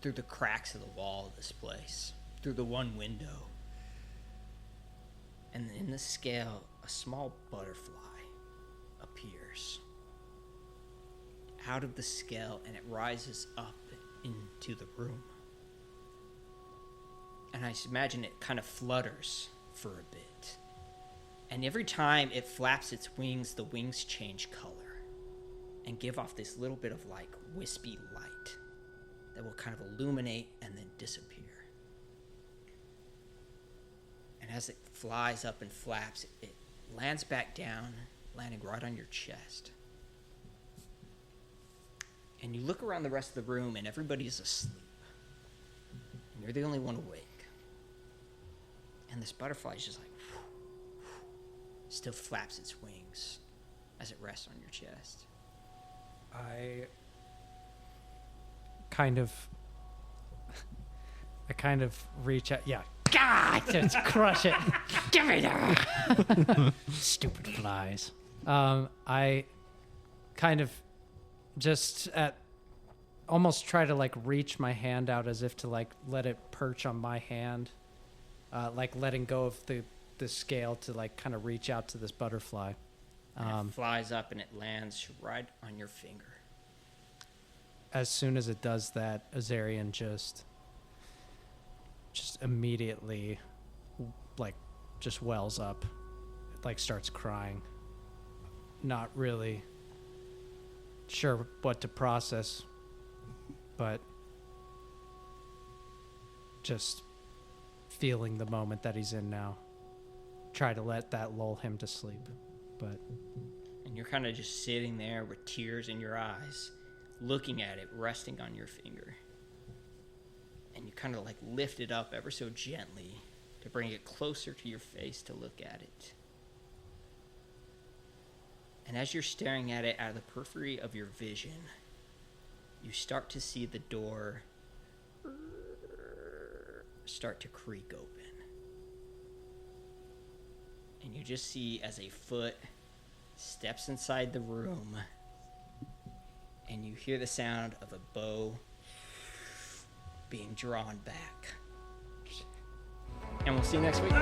through the cracks of the wall of this place, through the one window. And in the scale, a small butterfly appears out of the scale, and it rises up into the room. And I imagine it kind of flutters for a bit. And every time it flaps its wings, the wings change color and give off this little bit of like wispy light that will kind of illuminate and then disappear. And as it flies up and flaps, it lands back down, landing right on your chest. And you look around the rest of the room and everybody's asleep. And you're the only one awake. And this butterfly is just like, still flaps its wings as it rests on your chest. I kind of reach out. Yeah. God, just crush it. Give me that. Stupid flies. I kind of just almost try to like reach my hand out as if to like let it perch on my hand, like letting go of the scale to like kind of reach out to this butterfly. And it flies up and it lands right on your finger. As soon as it does that, Azarian just immediately like just wells up, like starts crying, not really sure what to process, but just feeling the moment that he's in now. Try to let that lull him to sleep, but and you're kind of just sitting there with tears in your eyes, looking at it resting on your finger. And you kind of like lift it up ever so gently to bring it closer to your face to look at it. And as you're staring at it out of the periphery of your vision, you start to see the door start to creak open. And you just see as a foot steps inside the room, and you hear the sound of a bow being drawn back. And we'll see you next week.